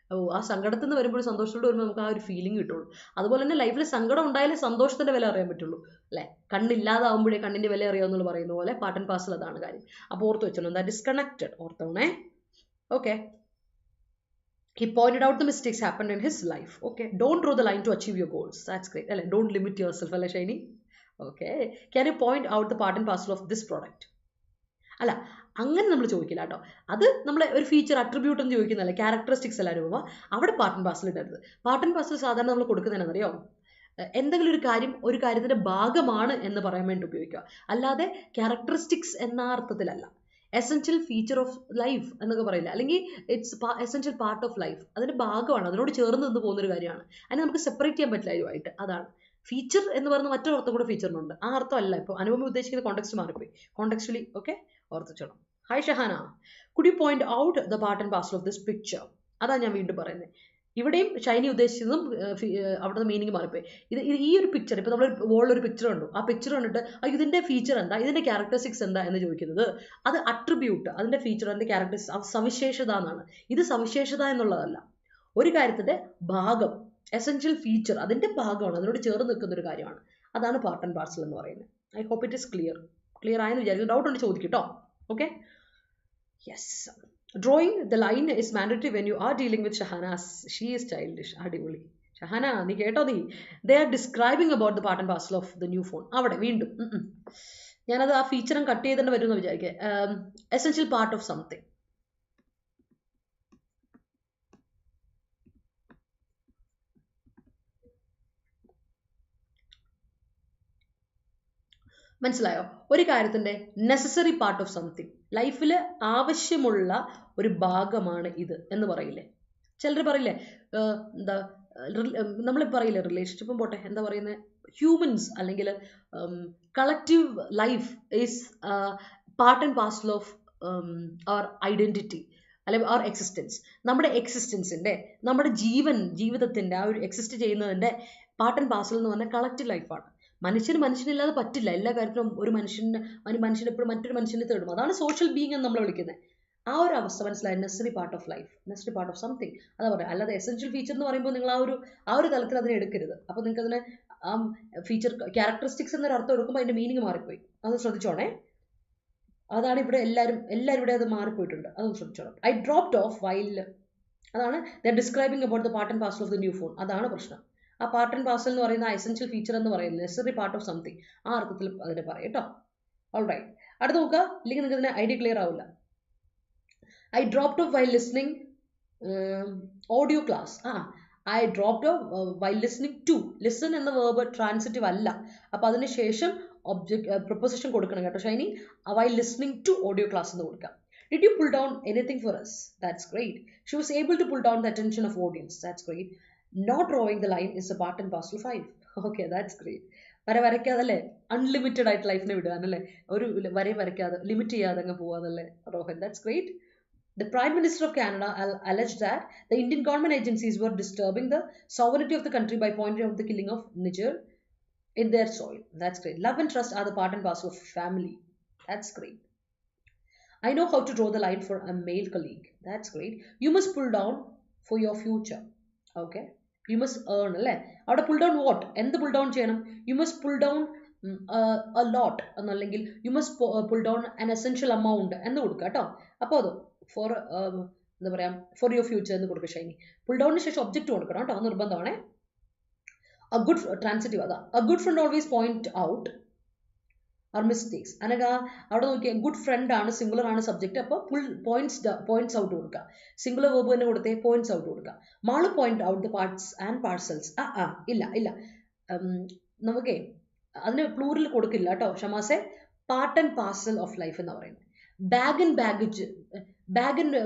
ആ സങ്കടത്തിൽ നിന്ന് വരുമ്പോൾ സന്തോഷത്തോട് വരുമ്പോൾ നമുക്ക് ആ ഒരു ഫീലിംഗ് കിട്ടുള്ളൂ. അതുപോലെ തന്നെ ലൈഫിൽ സങ്കടം ഉണ്ടായാലേ സന്തോഷത്തിന്റെ വില അറിയാൻ പറ്റുള്ളൂ അല്ലേ. കണ്ണില്ലാതാവുമ്പോഴേ കണ്ണിന്റെ വില അറിയാമെന്നുള്ള പറയുന്ന പോലെ പാർട്ട് ആൻഡ് പാർസൽ അതാണ് കാര്യം. അപ്പോൾ ഓർത്ത് വെച്ചോ, ദാറ്റ് ഇസ് കണക്റ്റഡ്, ഓർത്തോണേ. Okay, he pointed out the mistakes happened in his life. Okay, don't draw the line to achieve your goals. That's great. Alle, don't limit yourself, alle Shiny. Okay, can you point out the part and parcel of this product? അല്ല, അങ്ങനെ നമ്മൾ ചോദിക്കില്ല കേട്ടോ. അത് നമ്മൾ ഒരു feature attribute എന്ന് ചോദിക്കുന്നതല്ല, characteristics അല്ല രൂപ. അവിടെ പാർട്ട് ആൻഡ് പാർസൽ ഇടരുത്. പാർട്ട് ആൻഡ് പാർസൽ സാധാരണ നമ്മൾ കൊടുക്കുന്നതിനറിയോ, എന്തെങ്കിലും ഒരു കാര്യത്തിന്റെ ഭാഗമാണ് എന്ന് പറയാൻ വേണ്ടി ഉപയോഗിക്കുക, അല്ലാതെ ക്യാരക്ടറിസ്റ്റിക്സ് എന്ന അർത്ഥത്തിലല്ല. എസെൻഷ്യൽ ഫീച്ചർ ഓഫ് ലൈഫ് എന്നൊക്കെ പറയില്ല, അല്ലെങ്കിൽ it's essential part of life, അതിന്റെ ഭാഗമാണ്, അതിനോട് ചേർന്ന് നിന്ന് പോകുന്നൊരു കാര്യമാണ്. അതിനെ നമുക്ക് സെപ്പറേറ്റ് ചെയ്യാൻ പറ്റില്ല ഇതുമായിട്ട്. അതാണ് ഫീച്ചർ എന്ന് പറയുന്ന മറ്റൊരു അർത്ഥം കൂടെ ഫീച്ചറിനുണ്ട്. ആ അർത്ഥമല്ല ഇപ്പോൾ അനുപമ ഉദ്ദേശിക്കുന്ന കോണ്ടെക്സ്റ്റ് മാറിപ്പോയി. കോണ്ടെക്ച്വലി ഓക്കെ ഓർത്തിച്ചോണം. Hi Shahana, could you point out the part and parcel of this picture? അതാ ഞാൻ വീണ്ടും പറയുന്നത്. ഇവിടെയും ഷൈനി ഉദ്ദേശിച്ചതും അവിടുത്തെ മീനിങ് മാറിപ്പോയി. ഈ ഒരു പിക്ചർ, ഇപ്പോൾ നമ്മൾ വോളിൽ ഒരു പിക്ചർ കണ്ടു, ആ പിക്ചർ കണ്ടിട്ട് ഇതിന്റെ ഫീച്ചർ എന്താ, ഇതിന്റെ ക്യാരക്ടറിസ്റ്റിക്സ് എന്താ എന്ന് ചോദിക്കുന്നത്, അത് അട്രിബ്യൂട്ട്, അതിന്റെ ഫീച്ചർ, അതിന്റെ ക്യാരക്ടറിസ്റ്റിക്സ്, സവിശേഷത എന്നാണ്. ഇത് സവിശേഷത എന്നുള്ളതല്ല, ഒരു കാര്യത്തിന്റെ ഭാഗം, എസെൻഷ്യൽ ഫീച്ചർ, അതിന്റെ ഭാഗമാണ്, അതിനോട് ചേർന്ന് നിൽക്കുന്ന ഒരു കാര്യമാണ്. അതാണ് പാർട്ട് ആൻഡ് പാർസൽ എന്ന് പറയുന്നത്. I hope it is clear ആയെന്ന് വിചാരിക്കുന്നു. ഡൗട്ട് ഉണ്ട് ചോദിക്കും കേട്ടോ. Okay, yes. Drawing the line is mandatory when you are dealing with Shahana. She is childish. അടിപൊളി ഷഹാന, നീ കേട്ടോ? they are describing about the part and parcel of the new phone. അവിടെ വീണ്ടും ഞാനത് ആ ഫീച്ചറും കട്ട് ചെയ്തിട്ട് വരുമെന്ന് വിചാരിക്കുക. Essential part of something. മനസ്സിലായോ? ഒരു കാര്യത്തിന്റെ നെസസറി പാർട്ട് ഓഫ് സംതിങ്, ലൈഫിൽ ആവശ്യമുള്ള ഒരു ഭാഗമാണ് ഇത് എന്ന് പറയില്ലേ? ചിലർ പറയില്ലേ, എന്താ നമ്മൾ പറയില്ലേ, റിലേഷൻഷിപ്പും പോട്ടെ, എന്താ പറയുന്നത്, ഹ്യൂമൻസ് അല്ലെങ്കിൽ collective life is part and parcel of അവർ ഐഡന്റിറ്റി അല്ലെങ്കിൽ അവർ എക്സിസ്റ്റൻസ്. നമ്മുടെ എക്സിസ്റ്റൻസിന്റെ, നമ്മുടെ ജീവിതത്തിന്റെ, ആ ഒരു എക്സിസ്റ്റ് ചെയ്യുന്നതിന്റെ പാർട്ട് ആൻഡ് പാർസൽ എന്ന് പറഞ്ഞാൽ കളക്റ്റീവ് ലൈഫാണ്. മനുഷ്യനില്ലാതെ പറ്റില്ല. എല്ലാ കാര്യത്തിലും ഒരു മനുഷ്യൻ എപ്പോഴും മറ്റൊരു മനുഷ്യനെ തേടും. അതാണ് സോഷ്യൽ ബീയിങ് എന്ന് നമ്മൾ വിളിക്കുന്നത്. ആ ഒരു അവസ്ഥ മനസ്സിലായി. Necessary part of life, necessary part of something, അതാ പറയാം. അല്ലാതെ എസെൻഷ്യൽ ഫീച്ചർ എന്ന് പറയുമ്പോൾ നിങ്ങൾ ആ ഒരു തലത്തിൽ അതിനെ എടുക്കരുത്. അപ്പോൾ നിങ്ങൾക്ക് അതിനെ ആ ഫീച്ചർ ക്യാരക്ടറിസ്റ്റിക്സ് എന്നൊരു അർത്ഥം എടുക്കുമ്പോൾ അതിന്റെ മീനിങ് മാറിപ്പോയി. അത് ശ്രദ്ധിച്ചോണേ. അതാണ് ഇവിടെ എല്ലാവരും ഇവിടെ അത് മാറിപ്പോയിട്ടുണ്ട്. അതൊന്ന് ശ്രദ്ധിച്ചോണം. ഐ ഡ്രോപ്ഡ് ഓഫ് വൈൽ, അതാണ് they are describing about the part and parcel of the new phone. അതാണ് പ്രശ്നം. ആ പാർട്ട് ആൻഡ് പാർസൽ എന്ന് പറയുന്ന എസെൻഷ്യൽ ഫീച്ചർ എന്ന് പറയുന്നത് നെസസറി പാർട്ട് ഓഫ് സംതിങ്, ആ അർത്ഥത്തിൽ അതിനെ പറയും കേട്ടോ. ഓൾ റൈറ്റ്, അടുത്ത് നോക്കുക, ഇല്ലെങ്കിൽ നിങ്ങൾക്ക് ഇതിന് ഐഡിയ ക്ലിയർ ആവില്ല. I dropped off while listening audio class. I dropped off while listening to. Listen എന്ന വേർബ് ട്രാൻസിറ്റീവ് അല്ല, അപ്പൊ അതിന് ശേഷം പ്രൊപ്പോസിഷൻ കൊടുക്കണം കേട്ടോ Shiny. While listening to audio class എന്ന് കൊടുക്കാം. Did you pull down anything for us? That's great. She was able to pull down the attention of audience. That's great. Not drawing the line is a part and parcel of life. Okay, that's great. വരയ്ക്കാതല്ലേ, unlimited ആയിട്ട് ലൈഫിനെ വിടുകയാണല്ലേ, ഒരു വരയ്ക്കാതെ limit ചെയ്യാതെ അങ്ങ് പോവാതല്ലേ Rohan. That's great. The Prime Minister of Canada alleged that the Indian government agencies were disturbing the sovereignty of the country by pointing out the killing of Niger in their soil. That's great. Love and trust are the part and parcel of family. That's great. I know how to draw the line for a male colleague. That's great. You must pull down for your future. Okay. You must earn, അല്ലേ? അവിടെ pull down what? എന്ത് pull down ചെയ്യണം? You must pull down a lot എന്നല്ലെങ്കിൽ you must pull down an essential amount എന്ന് കൊടുക്കുക കേട്ടോ. അപ്പോൾ അത് four എന്താ പറയാ, ഫോർ യുവർ ഫ്യൂച്ചർ എന്ന് കൊടുക്കുക ഷൈനി. പുൾ ഡൗണിന് ശേഷം ഒബ്ജക്റ്റ് കൊടുക്കണം കേട്ടോ, അത് നിർബന്ധമാണേ. A good ട്രാൻസിറ്റീവ് അതാ. A good friend always point out our mistakes. അനക അവിടെ നോക്കിയാൽ ഗുഡ് ഫ്രണ്ട് ആണ്, സിംഗുലർ ആണ് സബ്ജക്റ്റ്, അപ്പോൾ ഫുൾ പോയിന്റ്സ് ഔട്ട് കൊടുക്കുക. സിംഗുലർ വേർബ് തന്നെ കൊടുത്തേ പോയിന്റ്സ് ഔട്ട് കൊടുക്കുക. മാള് point out the parts and parcels. ഇല്ല നമുക്കേ അതിന് പ്ലൂറിൽ കൊടുക്കില്ല കേട്ടോ ഷമാസെ. Part and parcel of life എന്ന് പറയുന്നത്. ബാഗ് ആൻഡ്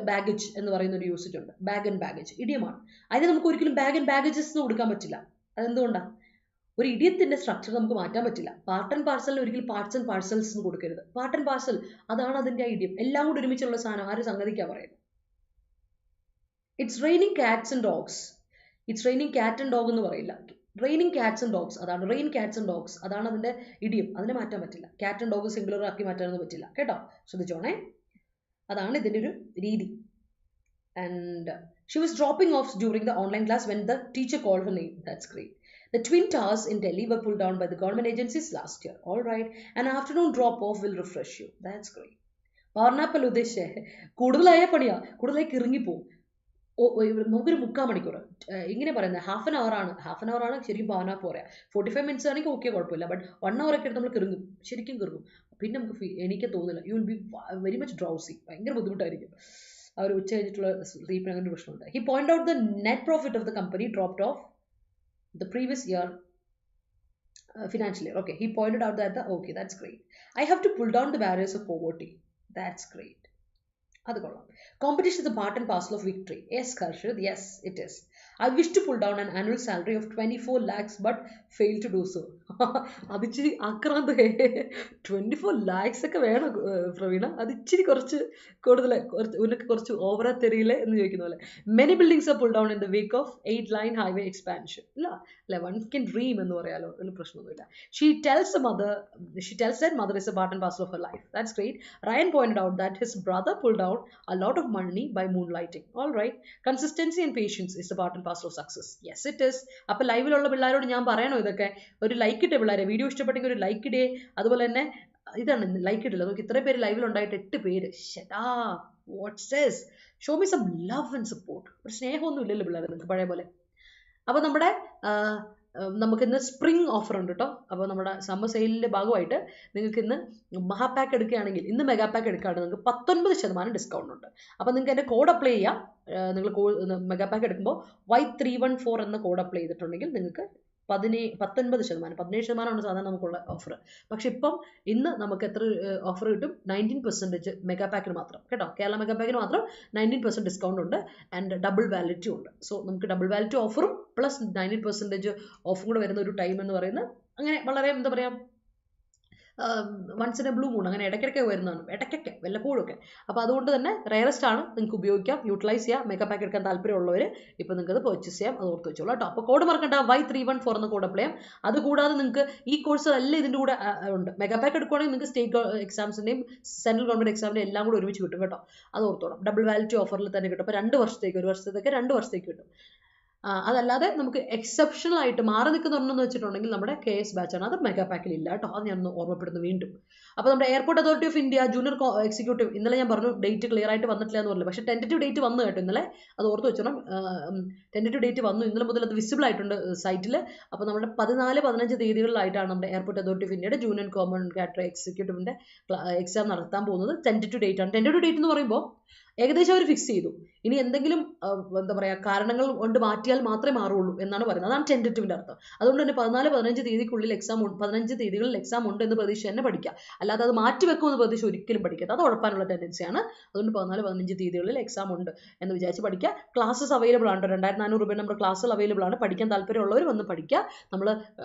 ബാഗേജ് എന്ന് പറയുന്ന ഒരു യൂസേജ് ഉണ്ട്. ബാഗ് ആൻഡ് ബാഗേജ് ഇഡിയമാണ്. അതിന് നമുക്ക് ഒരിക്കലും ബാഗ് ആൻഡ് ബാഗേജസ് എന്ന് കൊടുക്കാൻ പറ്റില്ല. അതെന്തുകൊണ്ടാണ്? ഒരു ഇഡിയത്തിന്റെ സ്ട്രക്ചർ നമുക്ക് മാറ്റാൻ പറ്റില്ല. പാർട്ട് ആൻഡ് പാർസലിന് ഒരിക്കലും പാർട്സ് ആൻഡ് പാർസൽസ് എന്ന് കൊടുക്കരുത്. പാർട്ട് ആൻഡ് പാർസൽ അതാണ് അതിന്റെ ഇഡിയം. എല്ലാം കൂടി ഒരുമിച്ചുള്ള സാധനം ആര് സംഗതിക്കാ പറയുന്നത്. It's raining cats and dogs. It's raining കാറ്റ് ആൻഡ് ഡോഗ് എന്ന് പറയില്ല. റെയിനിങ് കാറ്റ്സ് ആൻഡ് ഡോഗ്സ് അതാണ്. റെയിൻ കാറ്റ്സ് ആൻഡ് ഡോഗ്സ് അതാണ് അതിന്റെ ഇഡിയം. അതിനെ മാറ്റാൻ പറ്റില്ല. കാറ്റ് ആൻഡ് ഡോഗ് സിംഗുലർ ആക്കി മാറ്റാനൊന്നും പറ്റില്ല കേട്ടോ. ശ്രദ്ധിച്ചോണേ, അതാണ് ഇതിന്റെ ഒരു രീതി. And she was dropping off during the online class when the teacher called her name. That's great. The twin towers in Delhi were pulled down by the government agencies last year. All right. An afternoon drop-off will refresh you. That's great. പറഞ്ഞാൽ ഉദ്ദേശിച്ചേ കൂടുതലായ പണിയാ, കൂടുതലായി കിറങ്ങിപ്പോവും. നമുക്കൊരു 3/4 മണിക്കൂർ ഇങ്ങനെ പറയുന്നത് half an hour ആണ് ശരിക്കും പവനാപ്പ് പറയാം. 45 മിനിറ്റ്സ് ആണെങ്കിൽ ഓക്കെ കുഴപ്പമില്ല. ബട്ട് 1 hour ഒക്കെ എടുത്ത് നമ്മൾ കിറങ്ങും, ശരിക്കും കിറങ്ങും. പിന്നെ നമുക്ക് എനിക്ക് തോന്നില്ല, you will be very much drowsy, ഭയങ്കര ബുദ്ധിമുട്ടായിരിക്കും. ആ ഒരു ഉച്ച കഴിഞ്ഞിട്ടുള്ള സ്ലീപ്പിന് അങ്ങനെ ഒരു പ്രശ്നമുണ്ട്. He point out the net profit of the company dropped of the previous year financial year. Okay, he pointed out that okay, that's great. I have to pull down the barriers of poverty. That's great. അത് കൊള്ളാം. Competition is a part and parcel of victory. Yes, Karshid, yes, it is. I wish to pull down an annual salary of 24 lakhs but fail to do so. അത് ഇച്ചിരി ആക്രാന്ത. 24 lakhs ഒക്കെ വേണം പ്രവീണ, അത് ഇച്ചിരി കുറച്ച് കൂടുതൽ, ഉനക്ക് കുറച്ച് ഓവറാ തെരിയില്ലേ എന്ന് ചോദിക്കുന്ന പോലെ. Many buildings are pulled down in the wake of 8-line highway expansion. ഇല്ല അല്ലെ, one can dream എന്ന് പറയാലോ, അതിൽ പ്രശ്നമൊന്നുമില്ല. She tells that mother is a part and parcel of her life. That's great. Ryan pointed out that his brother pulled out a lot of money by moonlighting. All right. Consistency and patience is the part and parcel of success. Yes, it is. അപ്പോൾ ലൈവിലുള്ള പിള്ളേരോട് ഞാൻ പറയണോ ഇതൊക്കെ? ഒരു like ഇട്ടേ പിള്ളേരെ, video ഇഷ്ടപ്പെട്ടെങ്കിൽ ഒരു ലൈക്ക് ഇടേ. അതുപോലെ തന്നെ ഇതാണ് ലൈക്ക് ഇട്ടില്ല, നമുക്ക് ഇത്ര പേര് ലൈവിൽ ഉണ്ടായിട്ട് 8 പേര്. What says, show me some love and support. ഒരു സ്നേഹമൊന്നും ഇല്ലല്ലോ പിള്ളേരെ നിങ്ങൾക്ക് പഴയ പോലെ. അപ്പോൾ നമ്മുടെ നമുക്കിന്ന് സ്പ്രിംഗ് ഓഫർ ഉണ്ട് കേട്ടോ. അപ്പോൾ നമ്മുടെ സമ്മർ സെയിലിൻ്റെ ഭാഗമായിട്ട് നിങ്ങൾക്ക് ഇന്ന് മഹാ പാക്ക് എടുക്കുകയാണെങ്കിൽ, ഇന്ന് മെഗാ പാക്ക് എടുക്കുകയാണെങ്കിൽ നിങ്ങൾക്ക് 19% ഡിസ്കൗണ്ട് ഉണ്ട്. അപ്പോൾ നിങ്ങൾക്ക് എൻ്റെ കോഡ് അപ്ലൈ ചെയ്യാം. നിങ്ങൾ മെഗാ പാക്ക് എടുക്കുമ്പോൾ Y314 എന്ന കോഡ് അപ്ലൈ ചെയ്തിട്ടുണ്ടെങ്കിൽ നിങ്ങൾക്ക് 19%, 17%ആണ് സാധാരണ നമുക്കുള്ള ഓഫർ. പക്ഷെ ഇന്ന് നമുക്ക് എത്ര ഓഫർ കിട്ടും? 19% മെഗാ പാക്കിന് മാത്രം കേട്ടോ. കേരള മെഗാ പാക്കിന് മാത്രം 19% ഡിസ്കൗണ്ട് ഉണ്ട് ആൻഡ് ഡബിൾ വാലിഡിറ്റി ഉണ്ട്. സോ നമുക്ക് ഡബിൾ വാലിഡിറ്റി ഓഫറും പ്ലസ് 19% ഓഫറും കൂടെ വരുന്ന ഒരു ടൈം എന്ന് പറയുന്നത് അങ്ങനെ വളരെ എന്താ പറയുക, once in a blue moon, അങ്ങനെ ഇടയ്ക്കിടയ്ക്ക് വരുന്നതാണ്, ഇടയ്ക്കൊക്കെ വല്ലപ്പോഴും ഒക്കെ. അപ്പോൾ അതുകൊണ്ട് തന്നെ റയറസ്റ്റ് ആണ്, നിങ്ങൾക്ക് ഉപയോഗിക്കാം, യൂട്ടിലൈസ് ചെയ്യാം. മേക്കപ്പ് പാക്ക് എടുക്കാൻ താല്പര്യമുള്ളവർ ഇപ്പോൾ നിങ്ങൾക്ക് അത് പർച്ചേസ് ചെയ്യാം, അത് ഓർത്ത് വെച്ചോളൂ കേട്ടോ. അപ്പോൾ കോഡ് മറക്കണ്ട, Y314 എന്ന കോഡ് അപ്ലൈ ചെയ്യാം. അതുകൂടാതെ നിങ്ങൾക്ക് ഈ കോഴ്സ് എല്ലാം ഇതിൻ്റെ കൂടെ ഉണ്ട്. മെഗാ പാക്ക് എടുക്കുകയാണെങ്കിൽ നിങ്ങൾക്ക് സ്റ്റേറ്റ് എക്സാംസിൻ്റെയും സെൻട്രൽ ഗവൺമെൻറ് എക്സാമിൻ്റെയും എല്ലാം കൂടെ ഒരുമിച്ച് കിട്ടും കേട്ടോ. അത് ഓർത്തോളാം. ഡബിൾ വാലിഡിറ്റി ഓഫറിൽ തന്നെ കിട്ടും. അപ്പോൾ 2 വർഷത്തേക്ക്, 1 വർഷത്തേക്ക് 2 വർഷത്തേക്ക് കിട്ടും. അതല്ലാതെ നമുക്ക് എക്സെപ്ഷണൽ ആയിട്ട് മാറി നിൽക്കുന്ന ഒന്നെന്ന് വെച്ചിട്ടുണ്ടെങ്കിൽ നമ്മുടെ KS ബാച്ചാണ്, അത് മെഗാ പാക്കിൽ ഇല്ല കേട്ടോ. അത് ഞാനൊന്ന് ഓർമ്മപ്പെടുന്നു വീണ്ടും. അപ്പോൾ നമ്മുടെ airport authority of India junior executive, ഇന്നലെ ഞാൻ പറഞ്ഞു ഡേറ്റ് ക്ലിയർ ആയിട്ട് വന്നിട്ടില്ല എന്ന് പറഞ്ഞില്ല, പക്ഷേ ടെൻറ്റേറ്റീവ് ഡേറ്റ് വന്നു കേട്ടോ ഇന്നലെ. അത് ഓർത്ത് വെച്ചോണം, ടെൻറ്റേറ്റീവ് ഡേറ്റ് വന്നു, ഇന്നലെ മുതൽ അത് വിസിബിൾ ആയിട്ടുണ്ട് സൈറ്റിൽ. അപ്പോൾ നമ്മുടെ 14-15 തീയതികളിലായിട്ടാണ് നമ്മുടെ എയർപോർട്ട് അതോറിറ്റി ഓഫ് ഇന്ത്യയുടെ ജൂനിയർ കോമൺ കാറ്റർ എക്സിക്യൂട്ടീവിൻ്റെ എക്സാം നടത്താൻ പോകുന്നത്. ടെൻറ്റേറ്റീവ് ഡേറ്റ് ആണ്. ടെൻറ്റേറ്റീവ് ഡേറ്റ് എന്ന് പറയുമ്പോൾ ഏകദേശം അവർ ഫിക്സ് ചെയ്തു. ഇനി എന്തെങ്കിലും എന്താ പറയുക കാരണങ്ങൾ കൊണ്ട് മാറ്റിയാൽ മാത്രമേ മാറുള്ളൂ എന്നാണ് പറയുന്നത്. അതാണ് ടെൻറ്റേറ്റീവിൻ്റെ അർത്ഥം. അതുകൊണ്ട് തന്നെ 14-15 തീയതിക്കുള്ളിൽ എക്സാം, 15 തീയതികളിൽ എക്സാം ഉണ്ട് എന്ന് പ്രതീക്ഷ തന്നെ പഠിക്കുക. അല്ലാതെ അത് മാറ്റി വെക്കുമെന്ന് പ്രതീക്ഷ ഒരിക്കലും പഠിക്കരുത്, അത് ഉഴപ്പാനുള്ള ടെൻഡൻസിയാണ്. അതുകൊണ്ട് 14-15 തീയതികളിൽ എക്സാം ഉണ്ട് എന്ന് വിചാരിച്ച് പഠിക്കുക. ക്ലാസ്സസ് അവൈലബിൾ ആണ്. 2400 രൂപ നമ്മുടെ ക്ലാസ്സുകൾ അവൈലബിൾ ആണ്. പഠിക്കാൻ താല്പര്യമുള്ളവർ വന്ന് പഠിക്കുക. നമ്മൾ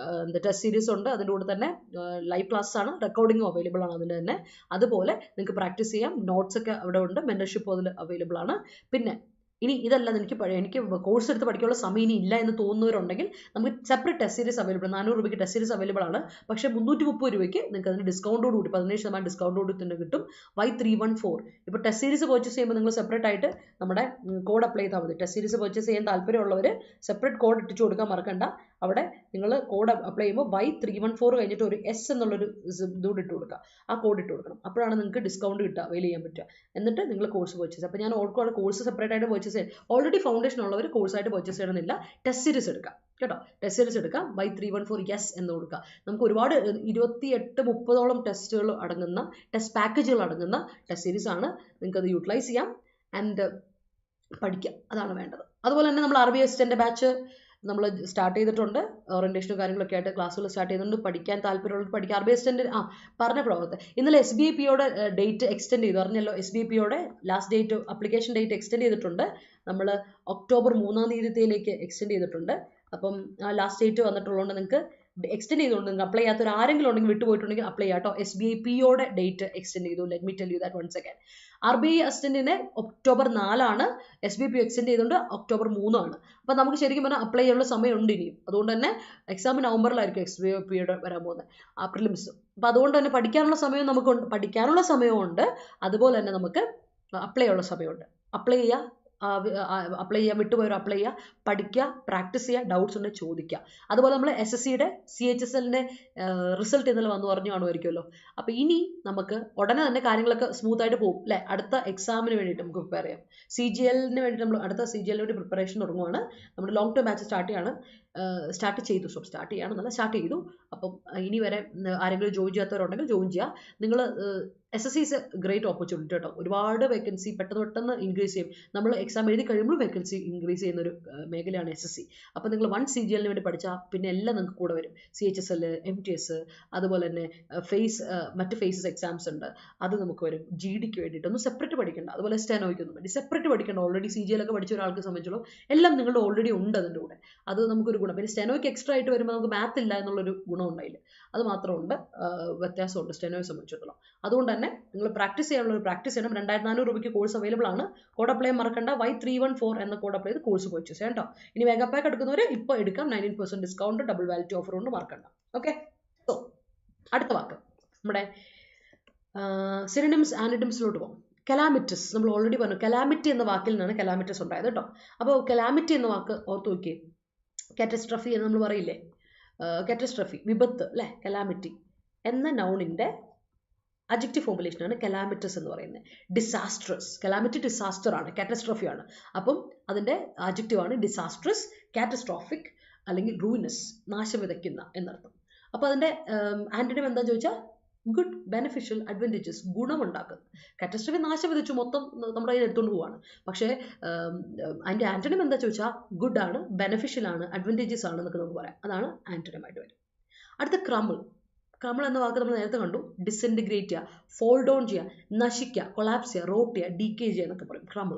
ടെസ്റ്റ് സീരീസ് ഉണ്ട്, അതിൻ്റെ കൂടെ തന്നെ ലൈവ് ക്ലാസ് ആണ്, റെക്കോർഡിംഗും അവൈലബിൾ ആണ് അതിൻ്റെ തന്നെ. അതുപോലെ നിങ്ങൾക്ക് പ്രാക്ടീസ് ചെയ്യാം. നോട്ട്സ് ഒക്കെ അവിടെ ഉണ്ട്, മെൻറ്റർഷിപ്പ് അതിൽ അവൈലബിൾ ആണ്. പിന്നെ ഇനി ഇതല്ല, എനിക്ക് കോഴ്സ് എടുത്ത് പഠിക്കാനുള്ള സമയം ഇനി ഇല്ല എന്ന് തോന്നുന്നവരുണ്ടെങ്കിൽ നമുക്ക് സെപ്പറേറ്റ് ടെസ്റ്റ് സീരീസ് അവൈലബിൾ, 400 രൂപയ്ക്ക് ടെസ്റ്റ് സീരീസ് അവൈലബിൾ ആണ്. പക്ഷേ 330 രൂപയ്ക്ക് നിങ്ങൾക്ക് അതിന് ഡിസ്കൗണ്ടോട് കൂടി 17% ഡിസ്കൗണ്ടോട് തന്നെ കിട്ടും. Y314 ഇപ്പോൾ ടെസ്റ്റ് സീരീസ് പർച്ചേസ് ചെയ്യുമ്പോൾ നിങ്ങൾ സെപ്പറേറ്റ് ആയിട്ട് നമ്മുടെ കോഡ് അപ്ലൈ ചെയ്താൽ മതി. ടെസ്റ്റ് സീരീസ് പർച്ചേസ് ചെയ്യാൻ താല്പര്യമുള്ളവർ സെപ്പറേറ്റ് കോഡ് ഇട്ടിച്ച് കൊടുക്കാൻ മറക്കണ്ട. അവിടെ നിങ്ങൾ കോഡ് അപ്ലൈ ചെയ്യുമ്പോൾ Y314 കഴിഞ്ഞിട്ട് ഒരു S എന്നുള്ളൊരു ഇതുകൂടി ഇട്ട് കൊടുക്കുക, ആ കോഡ് ഇട്ട് കൊടുക്കണം. അപ്പോഴാണ് നിങ്ങൾക്ക് ഡിസ്കൗണ്ട് കിട്ടുക, അവൈൽ ചെയ്യാൻ പറ്റുക. എന്നിട്ട് നിങ്ങൾ കോഴ്സ് പർച്ചേസ്. അപ്പോൾ ഞാൻ ഓർക്കുവാണ് കോഴ്സ് സെപ്പറേറ്റ് ആയിട്ട് പർച്ചേസ് ചെയ്യാൻ. ഓൾറെഡി ഫൗണ്ടേഷൻ ഉള്ളവർ കോഴ്സായിട്ട് പർച്ചേസ് ചെയ്യണമെന്നില്ല, ടെസ്റ്റ് സീരീസ് എടുക്കാം കേട്ടോ. ടെസ്റ്റ് സീരീസ് എടുക്കാം, Y314 yes എന്ന് കൊടുക്കുക. നമുക്ക് ഒരുപാട് 28-30ഓളം ടെസ്റ്റുകൾ അടങ്ങുന്ന, ടെസ്റ്റ് പാക്കേജുകൾ അടങ്ങുന്ന ടെസ്റ്റ് സീരീസ് ആണ്. നിങ്ങൾക്ക് അത് യൂട്ടിലൈസ് ചെയ്യാം ആൻഡ് പഠിക്കാം, അതാണ് വേണ്ടത്. അതുപോലെ തന്നെ നമ്മൾ RB അസിസ്റ്റൻ്റ് ബാച്ച് നമ്മൾ സ്റ്റാർട്ട് ചെയ്തിട്ടുണ്ട്. ഓറിയൻറ്റേഷനും കാര്യങ്ങളൊക്കെ ആയിട്ട് ക്ലാസ്സുകൾ സ്റ്റാർട്ട് ചെയ്യുന്നുണ്ട്. പഠിക്കാൻ താല്പര്യമുള്ളത് പഠിക്കാം. RB അസിസ്റ്റൻ്റ് പറഞ്ഞപ്പോഴത്തെ ഇന്നലെ SBIPയുടെ ഡേറ്റ് എക്സ്റ്റെൻഡ് ചെയ്തു, അറിഞ്ഞല്ലോ. SBIPയുടെ last date, application date extend ചെയ്തിട്ടുണ്ട്. നമ്മൾ ഒക്ടോബർ 3-ാം തീയതിയിലേക്ക് എക്സ്റ്റെൻഡ് ചെയ്തിട്ടുണ്ട്. അപ്പം ലാസ്റ്റ് ഡേറ്റ് വന്നിട്ടുള്ളതുകൊണ്ട് നിങ്ങൾക്ക് എക്സ്റ്റെൻഡ് ചെയ്തുകൊണ്ട് നിങ്ങൾക്ക് അപ്ലൈ ചെയ്യാത്തൊരു ആരെങ്കിലും ഉണ്ടെങ്കിൽ വിട്ടുപോയിട്ടുണ്ടെങ്കിൽ അപ്ലൈ ചെയ്യാം കേട്ടോ. SBIPയുടെ ഡേറ്റ് എക്സ്റ്റെൻഡ് ചെയ്തു. Let me tell you that once again. RBI അസിസ്റ്റന്റിന് ഒക്ടോബർ 4 SBIP എക്സ്റ്റെൻഡ് ചെയ്തുകൊണ്ട് ഒക്ടോബർ 3 അപ്പോൾ നമുക്ക് ശരിക്കും പറഞ്ഞാൽ അപ്ലൈ ചെയ്യാനുള്ള സമയമുണ്ട് ഇനിയും. അതുകൊണ്ട് തന്നെ എക്സാം നവംബറിലായിരിക്കും SBIPയുടെ വരാൻ പോകുന്നത്, പ്രിലിംസ്. അപ്പോൾ അതുകൊണ്ട് തന്നെ പഠിക്കാനുള്ള സമയം നമുക്കുണ്ട്, അതുപോലെ തന്നെ നമുക്ക് അപ്ലൈ ചെയ്യാനുള്ള സമയമുണ്ട്. അപ്ലൈ ചെയ്യുക, അപ്ലൈ ചെയ്യാൻ വിട്ടുപോയവർ അപ്ലൈ ചെയ്യുക, പഠിക്കുക, പ്രാക്ടീസ് ചെയ്യുക, ഡൗട്ട്സ് ഉണ്ടെങ്കിൽ ചോദിക്കുക. അതുപോലെ നമ്മൾ SSCയുടെ CHSLന്റെ റിസൾട്ട് ഇന്നലെ വന്നു പറഞ്ഞു കാണുമായിരിക്കുമല്ലോ. അപ്പോൾ ഇനി നമുക്ക് ഉടനെ തന്നെ കാര്യങ്ങളൊക്കെ സ്മൂത്ത് ആയിട്ട് പോകും അല്ലേ. അടുത്ത എക്സാമിന് വേണ്ടിയിട്ട് നമുക്ക് പ്രിപ്പയർ ചെയ്യാം. CGLന് വേണ്ടി നമ്മൾ അടുത്ത CGLന് വേണ്ടി പ്രിപ്പറേഷൻ തുടങ്ങുവാണ്. നമ്മുടെ ലോങ് ടേം ബാച്ച് സ്റ്റാർട്ട് ചെയ്തു. അപ്പം ഇനി വരെ ആരെങ്കിലും ജോയിൻ ചെയ്യാത്തവരുണ്ടെങ്കിൽ ജോയിൻ ചെയ്യുക. നിങ്ങൾ SSC is a great opportunity കേട്ടോ. ഒരുപാട് വേക്കൻസി പെട്ടെന്ന് ഇൻക്രീസ് ചെയ്യും. നമ്മൾ എക്സാം എഴുതി കഴിയുമ്പോൾ വേക്കൻസി ഇൻക്രീസ് ചെയ്യുന്ന ഒരു മേഖലയാണ് SSC. അപ്പോൾ നിങ്ങൾ 1 CGLന് വേണ്ടി പഠിച്ചാൽ പിന്നെ എല്ലാം നിങ്ങൾക്ക് കൂടെ വരും. CHSL, MTS, അതുപോലെ തന്നെ മറ്റ് ഫേസസ് എക്സാംസ് ഉണ്ട്, അത് നമുക്ക് വരും. GDക്ക് വേണ്ടിയിട്ട് ഒന്നും സെപ്പറേറ്റ് പഠിക്കേണ്ട. അതുപോലെ സ്റ്റെനോയ്ക്കൊന്നും വേണ്ടി സെപ്പറേറ്റ് പഠിക്കേണ്ട. ഓൾറെഡി CGL ഒക്കെ പഠിച്ച ഒരാൾക്ക് സംബന്ധിച്ചോളം എല്ലാം നിങ്ങളുടെ ഓൾറെഡി ഉണ്ട് അതിൻ്റെ കൂടെ. അത് നമുക്കൊരു ഗുണം. പിന്നെ സ്റ്റെനോയ്ക്ക് എക്സ്ട്രാ ആയിട്ട് വരുമ്പോൾ നമുക്ക് മാത്ത് ഇല്ല എന്നുള്ളൊരു ഗുണം ഉണ്ടായില്ല. അത് മാത്രമുണ്ട്, വ്യത്യാസമുണ്ട് സ്റ്റെനോയെ സംബന്ധിച്ചിടത്തോളം. അതുകൊണ്ട് തന്നെ നിങ്ങൾ പ്രാക്ടീസ് ചെയ്യണം. 2400 രൂപയ്ക്ക് കോഴ്സ് അവൈലബിൾ ആണ്. കോഡ് അപ്ലൈ മറക്കണ്ട. Y314 എന്ന കോഡ് അപ്ലൈ ചെയ്ത് കോഴ്സ് പർച്ചേസ് ചെയ്യാം കേട്ടോ. ഇനി മെഗാ പാക്ക് എടുക്കുന്നവർ ഇപ്പോൾ എടുക്കാം. 19% ഡിസ്കൗണ്ട്, ഡബിൾ വാലിറ്റി ഓഫർ കൊണ്ട് മറക്കണ്ട. ഓക്കെ. സോ അടുത്ത വാക്ക് നമ്മുടെ സിനോണിംസ് ആന്റണിംസിലോട്ട് പോകും. കലാമിറ്റസ് നമ്മൾ ഓൾറെഡി പറഞ്ഞു. കലാമിറ്റി എന്ന വാക്കിൽ നിന്നാണ് കലാമിറ്റസ് ഉണ്ടായത് കേട്ടോ. അപ്പോൾ കലാമിറ്റി എന്ന വാക്ക് ഓർത്ത് നോക്കിയേ. കാറ്റസ്ട്രഫി എന്ന് നമ്മൾ പറയില്ലേ, കാറ്റസ്ട്രഫി വിപത്ത് അല്ലേ, കലാമിറ്റി എന്ന നൗണിൻ്റെ അഡ്ജക്റ്റീവ് ഫോർമുലേഷനാണ് കലാമിറ്റസ് എന്ന് പറയുന്നത്. ഡിസാസ്ട്രസ്, കലാമിറ്റി ഡിസാസ്റ്റർ ആണ്, കാറ്റസ്ട്രോഫി ആണ്. അപ്പം അതിൻ്റെ അഡ്ജക്റ്റീവ് ആണ് ഡിസാസ്ട്രസ്, കാറ്റസ്ട്രോഫിക് അല്ലെങ്കിൽ റൂയിനസ്, നാശം വിതയ്ക്കുന്ന എന്നർത്ഥം. അപ്പോൾ അതിൻ്റെ ആന്റണിം എന്താണെന്ന് ചോദിച്ചാൽ ഗുഡ്, ബെനിഫിഷ്യൽ, അഡ്വാൻറ്റേജസ്, ഗുണമുണ്ടാക്കുന്നത്. കാറ്റസ്ട്രോഫി നാശം വിതച്ചു മൊത്തം നമ്മുടെ കയ്യിൽ എടുത്തുകൊണ്ട് പോവാണ്. പക്ഷേ അതിൻ്റെ ആന്റണിം എന്താ ചോദിച്ചാൽ ഗുഡ് ആണ്, ബെനിഫിഷ്യൽ ആണ്, അഡ്വാൻറ്റേജസ് ആണ് എന്നൊക്കെ നമുക്ക് പറയാം. അതാണ് ആന്റണിമായിട്ട് വരും. അടുത്ത ക്രമിൾ. ക്രമിൾ എന്ന വാക്ക് നമ്മൾ നേരത്തെ കണ്ടു. ഡിസിൻറ്റിഗ്രേറ്റ് ചെയ്യുക, ഫോൾ ഡൗൺ ചെയ്യുക, നശിക്കുക, കൊളാപ്സ് ചെയ്യുക, റോട്ട് ചെയ്യുക, ഡീക്കേ ചെയ്യുക എന്നൊക്കെ പറയും. ക്രമിൾ.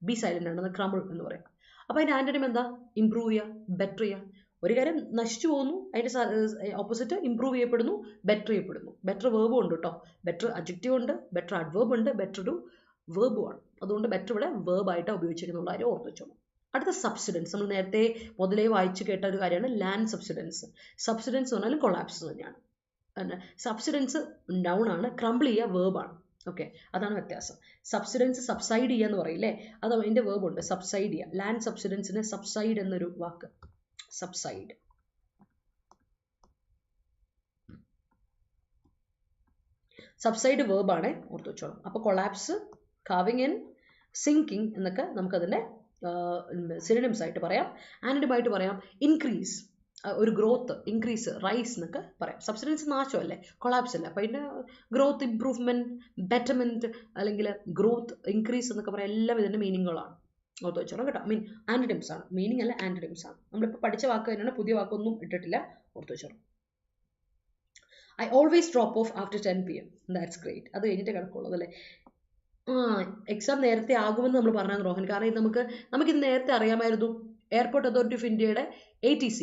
ബി സൈലൻ്റ് ആണ് ക്രമിൾ എന്ന് പറയാം. അപ്പോൾ അതിൻ്റെ ആന്റണിം എന്താ? ഇംപ്രൂവ് ചെയ്യുക, ബെറ്റർ ചെയ്യുക. ഒരു കാര്യം നശിച്ചു പോകുന്നു, അതിൻ്റെ ഓപ്പോസിറ്റ് ഇംപ്രൂവ് ചെയ്യപ്പെടുന്നു, ബെറ്റർ ചെയ്യപ്പെടുന്നു. ബെറ്റർ വേർബും ഉണ്ട് കേട്ടോ. ബെറ്റർ അഡ്ജക്റ്റീവ് ഉണ്ട്, ബെറ്റർ അഡ്വേർബ് ഉണ്ട്, ബെറ്റർ ഒരു വേർബും ആണ്. അതുകൊണ്ട് ബെറ്റർ ഇവിടെ വേർബായിട്ടാണ് ഉപയോഗിച്ചിരിക്കുന്ന കാര്യം ഓർത്ത് വെച്ചോളൂ. അടുത്ത സബ്സിഡൻസ്. നമ്മൾ നേരത്തെ മുതലേ വായിച്ചു കേട്ട ഒരു കാര്യമാണ് ലാൻഡ് സബ്സിഡൻസ്. സബ്സിഡൻസ് എന്ന് പറഞ്ഞാലും കൊളാപ്സ് തന്നെയാണ്. സബ്സിഡൻസ് നൗൺ ആണ്, ക്രംബിൾ ചെയ്യുക വേർബാണ്. ഓക്കെ, അതാണ് വ്യത്യാസം. സബ്സിഡൻസ് സബ്സൈഡ് ചെയ്യുക എന്ന് പറയില്ലേ, അത് അതിൻ്റെ വേർബ് ഉണ്ട്, സബ്സൈഡ് ചെയ്യുക. ലാൻഡ് സബ്സിഡൻസിന് സബ്സൈഡ് എന്നൊരു വാക്ക്, സബ്സൈഡ്. സബ്സൈഡ് വേർബാണ്, ഓർത്ത് വെച്ചോളാം. അപ്പോൾ കൊളാപ്സ്, കാവിങ് ഇൻ, സിങ്കിങ് എന്നൊക്കെ നമുക്കതിൻ്റെ സിനോണിംസ് ആയിട്ട് പറയാം. ആന്റണിമായിട്ട് പറയാം ഇൻക്രീസ്, ഒരു ഗ്രോത്ത്, ഇൻക്രീസ്, റൈസ് എന്നൊക്കെ പറയാം. സബ്സിഡൻസ് നാശമല്ലേ, കൊളാപ്സ് അല്ലേ. അപ്പോൾ അതിൻ്റെ ഗ്രോത്ത്, ഇംപ്രൂവ്മെൻറ്റ്, ബെറ്റർമെൻറ്റ് അല്ലെങ്കിൽ ഗ്രോത്ത്, ഇൻക്രീസ് എന്നൊക്കെ പറയാം. എല്ലാം ഇതിൻ്റെ മീനിങ്ങുകളാണ്, ഓർത്ത് വെച്ചോളാം കേട്ടോ. ആന്റണിംസ് ആണ്, മീനിങ് അല്ല, ആന്റണിംസ് ആണ്. നമ്മളിപ്പോൾ പഠിച്ച വാക്ക് തന്നെയാണ്, പുതിയ വാക്കൊന്നും ഇട്ടിട്ടില്ല, ഓർത്ത് വെച്ചോളാം. I always drop off after 10 PM. That's great. അത് കഴിഞ്ഞിട്ട് കിടക്കുള്ളൂ അല്ലേ. എക്സാം നേരത്തെ ആകുമെന്ന് നമ്മൾ പറഞ്ഞു റോഹൻ. കാരണം ഇത് നമുക്കിത് നേരത്തെ അറിയാമായിരുന്നു. എയർപോർട്ട് അതോറിറ്റി ഓഫ് ഇന്ത്യയുടെ ATC,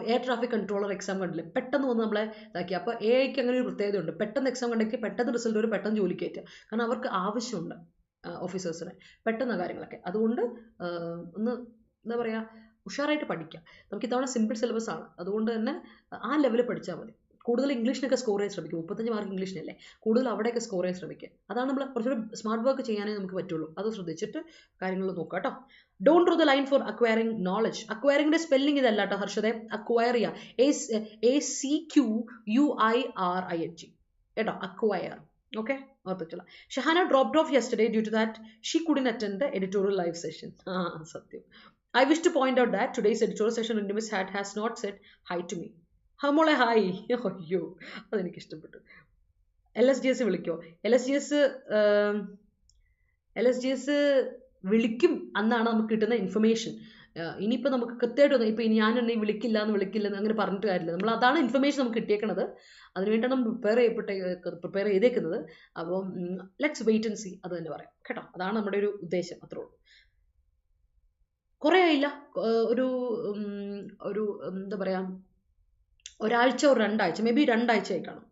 air traffic controller exam കണ്ടില്ലേ, പെട്ടെന്ന് വന്ന് നമ്മളെ ഇതാക്കി. അപ്പോൾ AIക്ക് അങ്ങനെ ഒരു പ്രത്യേകതയുണ്ട്. പെട്ടെന്ന് എക്സാം കണ്ടെങ്കിൽ പെട്ടെന്ന് റിസൾട്ട് വരും, പെട്ടെന്ന് ജോലി കയറ്റുക. കാരണം അവർക്ക് ആവശ്യമുണ്ട് ഓഫീസേഴ്സിനെ, പെട്ടെന്ന് കാര്യങ്ങളൊക്കെ. അതുകൊണ്ട് ഒന്ന് എന്താ പറയുക, ഉഷാറായിട്ട് പഠിക്കാം. നമുക്ക് ഇത്തവണ സിമ്പിൾ സിലബസ് ആണ്, അതുകൊണ്ട് തന്നെ ആ ലെവലിൽ പഠിച്ചാൽ മതി. കൂടുതൽ ഇംഗ്ലീഷിനൊക്കെ സ്കോർ ചെയ്യാൻ ശ്രമിക്കും. 35 മാർക്ക് ഇംഗ്ലീഷിനല്ലേ, കൂടുതൽ അവിടെയൊക്കെ സ്കോർ ചെയ്യാൻ ശ്രമിക്കുക. അതാണ് നമ്മൾ കുറച്ചുകൂടി സ്മാർട്ട് വർക്ക് ചെയ്യാനേ നമുക്ക് പറ്റുള്ളൂ. അത് ശ്രദ്ധിച്ചിട്ട് കാര്യങ്ങൾ നോക്കുക കേട്ടോ. Don't draw the line for acquiring knowledge. അക്വയറിംഗിന്റെ സ്പെല്ലിംഗ് ഇതല്ല കേട്ടോ ഹർഷദേ, അക്വയർ ചെയ്യുക, ACQUIRING കേട്ടോ, അക്വയർ. Okay, ഓർത്തിട്ടുള്ള. Shahana dropped off yesterday due to that she couldn't attend the editorial live session. സത്യം. I wish to point out that today's editorial session Rintu has not said hi to me. മോളെ hi. അയ്യോ, അതെനിക്ക് ഇഷ്ടപ്പെട്ടു. LSGS വിളിക്കോ? LSGS വിളിക്കും അന്നാണ് നമുക്ക് കിട്ടുന്ന ഇൻഫർമേഷൻ. ഇനിയിപ്പോൾ നമുക്ക് കൃത്യമായിട്ട് ഇപ്പം ഞാനെന്നെ വിളിക്കില്ല അങ്ങനെ പറഞ്ഞിട്ട് കാര്യമില്ല. നമ്മൾ അതാണ് ഇൻഫർമേഷൻ നമുക്ക് കിട്ടിയേക്കണത്. അതിനുവേണ്ടിയാണ് നമ്മൾ പ്രിപ്പയർ ചെയ്തേക്കുന്നത്. അപ്പം ലെറ്റ്സ് വെയിറ്റ് ആൻഡ് സീ, അത് തന്നെ പറയാം കേട്ടോ. അതാണ് നമ്മുടെ ഒരു ഉദ്ദേശം, അത്രേ ഉള്ളൂ. കുറേ ആയില്ല, ഒരു എന്താ പറയുക, ഒരാഴ്ച ഒരു 2 ആഴ്ച, മേ ബി 2 ആഴ്ച ആയി കാണും.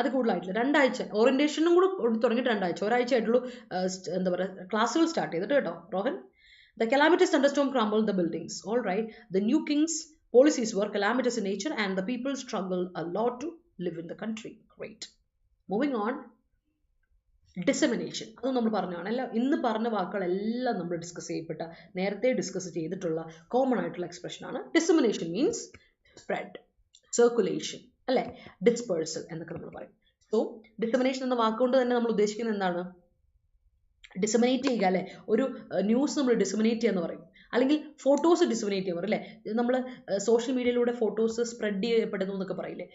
അത് കൂടുതലായിട്ടില്ല, 2 ആഴ്ച. ഓറിയൻറ്റേഷനും കൂടെ തുടങ്ങിയിട്ട് 2 ആഴ്ച, ഒരാഴ്ച ആയിട്ടുള്ളൂ എന്താ പറയുക ക്ലാസ്സുകൾ സ്റ്റാർട്ട് ചെയ്തിട്ട് കേട്ടോ Rohan. The calamitous thunderstorm crumbled the buildings. All right, the new king's policies were calamitous in nature and the people struggled a lot to live in the country. Great. Moving on. Dissemination അത് നമ്മൾ പറഞ്ഞതാണ്. എല്ലാം ഇന്ന് പറഞ്ഞ വാക്കുകളെല്ലാം നമ്മൾ നേരത്തെ discuss ചെയ്തിട്ടുള്ള common ആയിട്ടുള്ള എക്സ്പ്രഷനാണ്. ഡിസമിനേഷൻ മീൻസ് സ്പ്രെഡ്, സർക്കുലേഷൻ, അല്ലേ, ഡിസ്പേഴ്സൽ എന്നൊക്കെ നമ്മൾ പറയും. സോ ഡിസമിനേഷൻ എന്ന വാക്കുകൊണ്ട് തന്നെ നമ്മൾ ഉദ്ദേശിക്കുന്നത് എന്താണ്? ഡിസമിനേറ്റ് ചെയ്യുക, അല്ലേ, ഒരു ന്യൂസ് നമ്മൾ ഡിസമിനേറ്റ് ചെയ്യുക എന്ന് പറയും. അല്ലെങ്കിൽ ഫോട്ടോസ് ഡിസമിനേറ്റ് ചെയ്യുക, അല്ലേ, നമ്മൾ സോഷ്യൽ മീഡിയയിലൂടെ ഫോട്ടോസ് സ്പ്രെഡ് ചെയ്യപ്പെടുന്നു എന്നൊക്കെ പറയില്ലേ,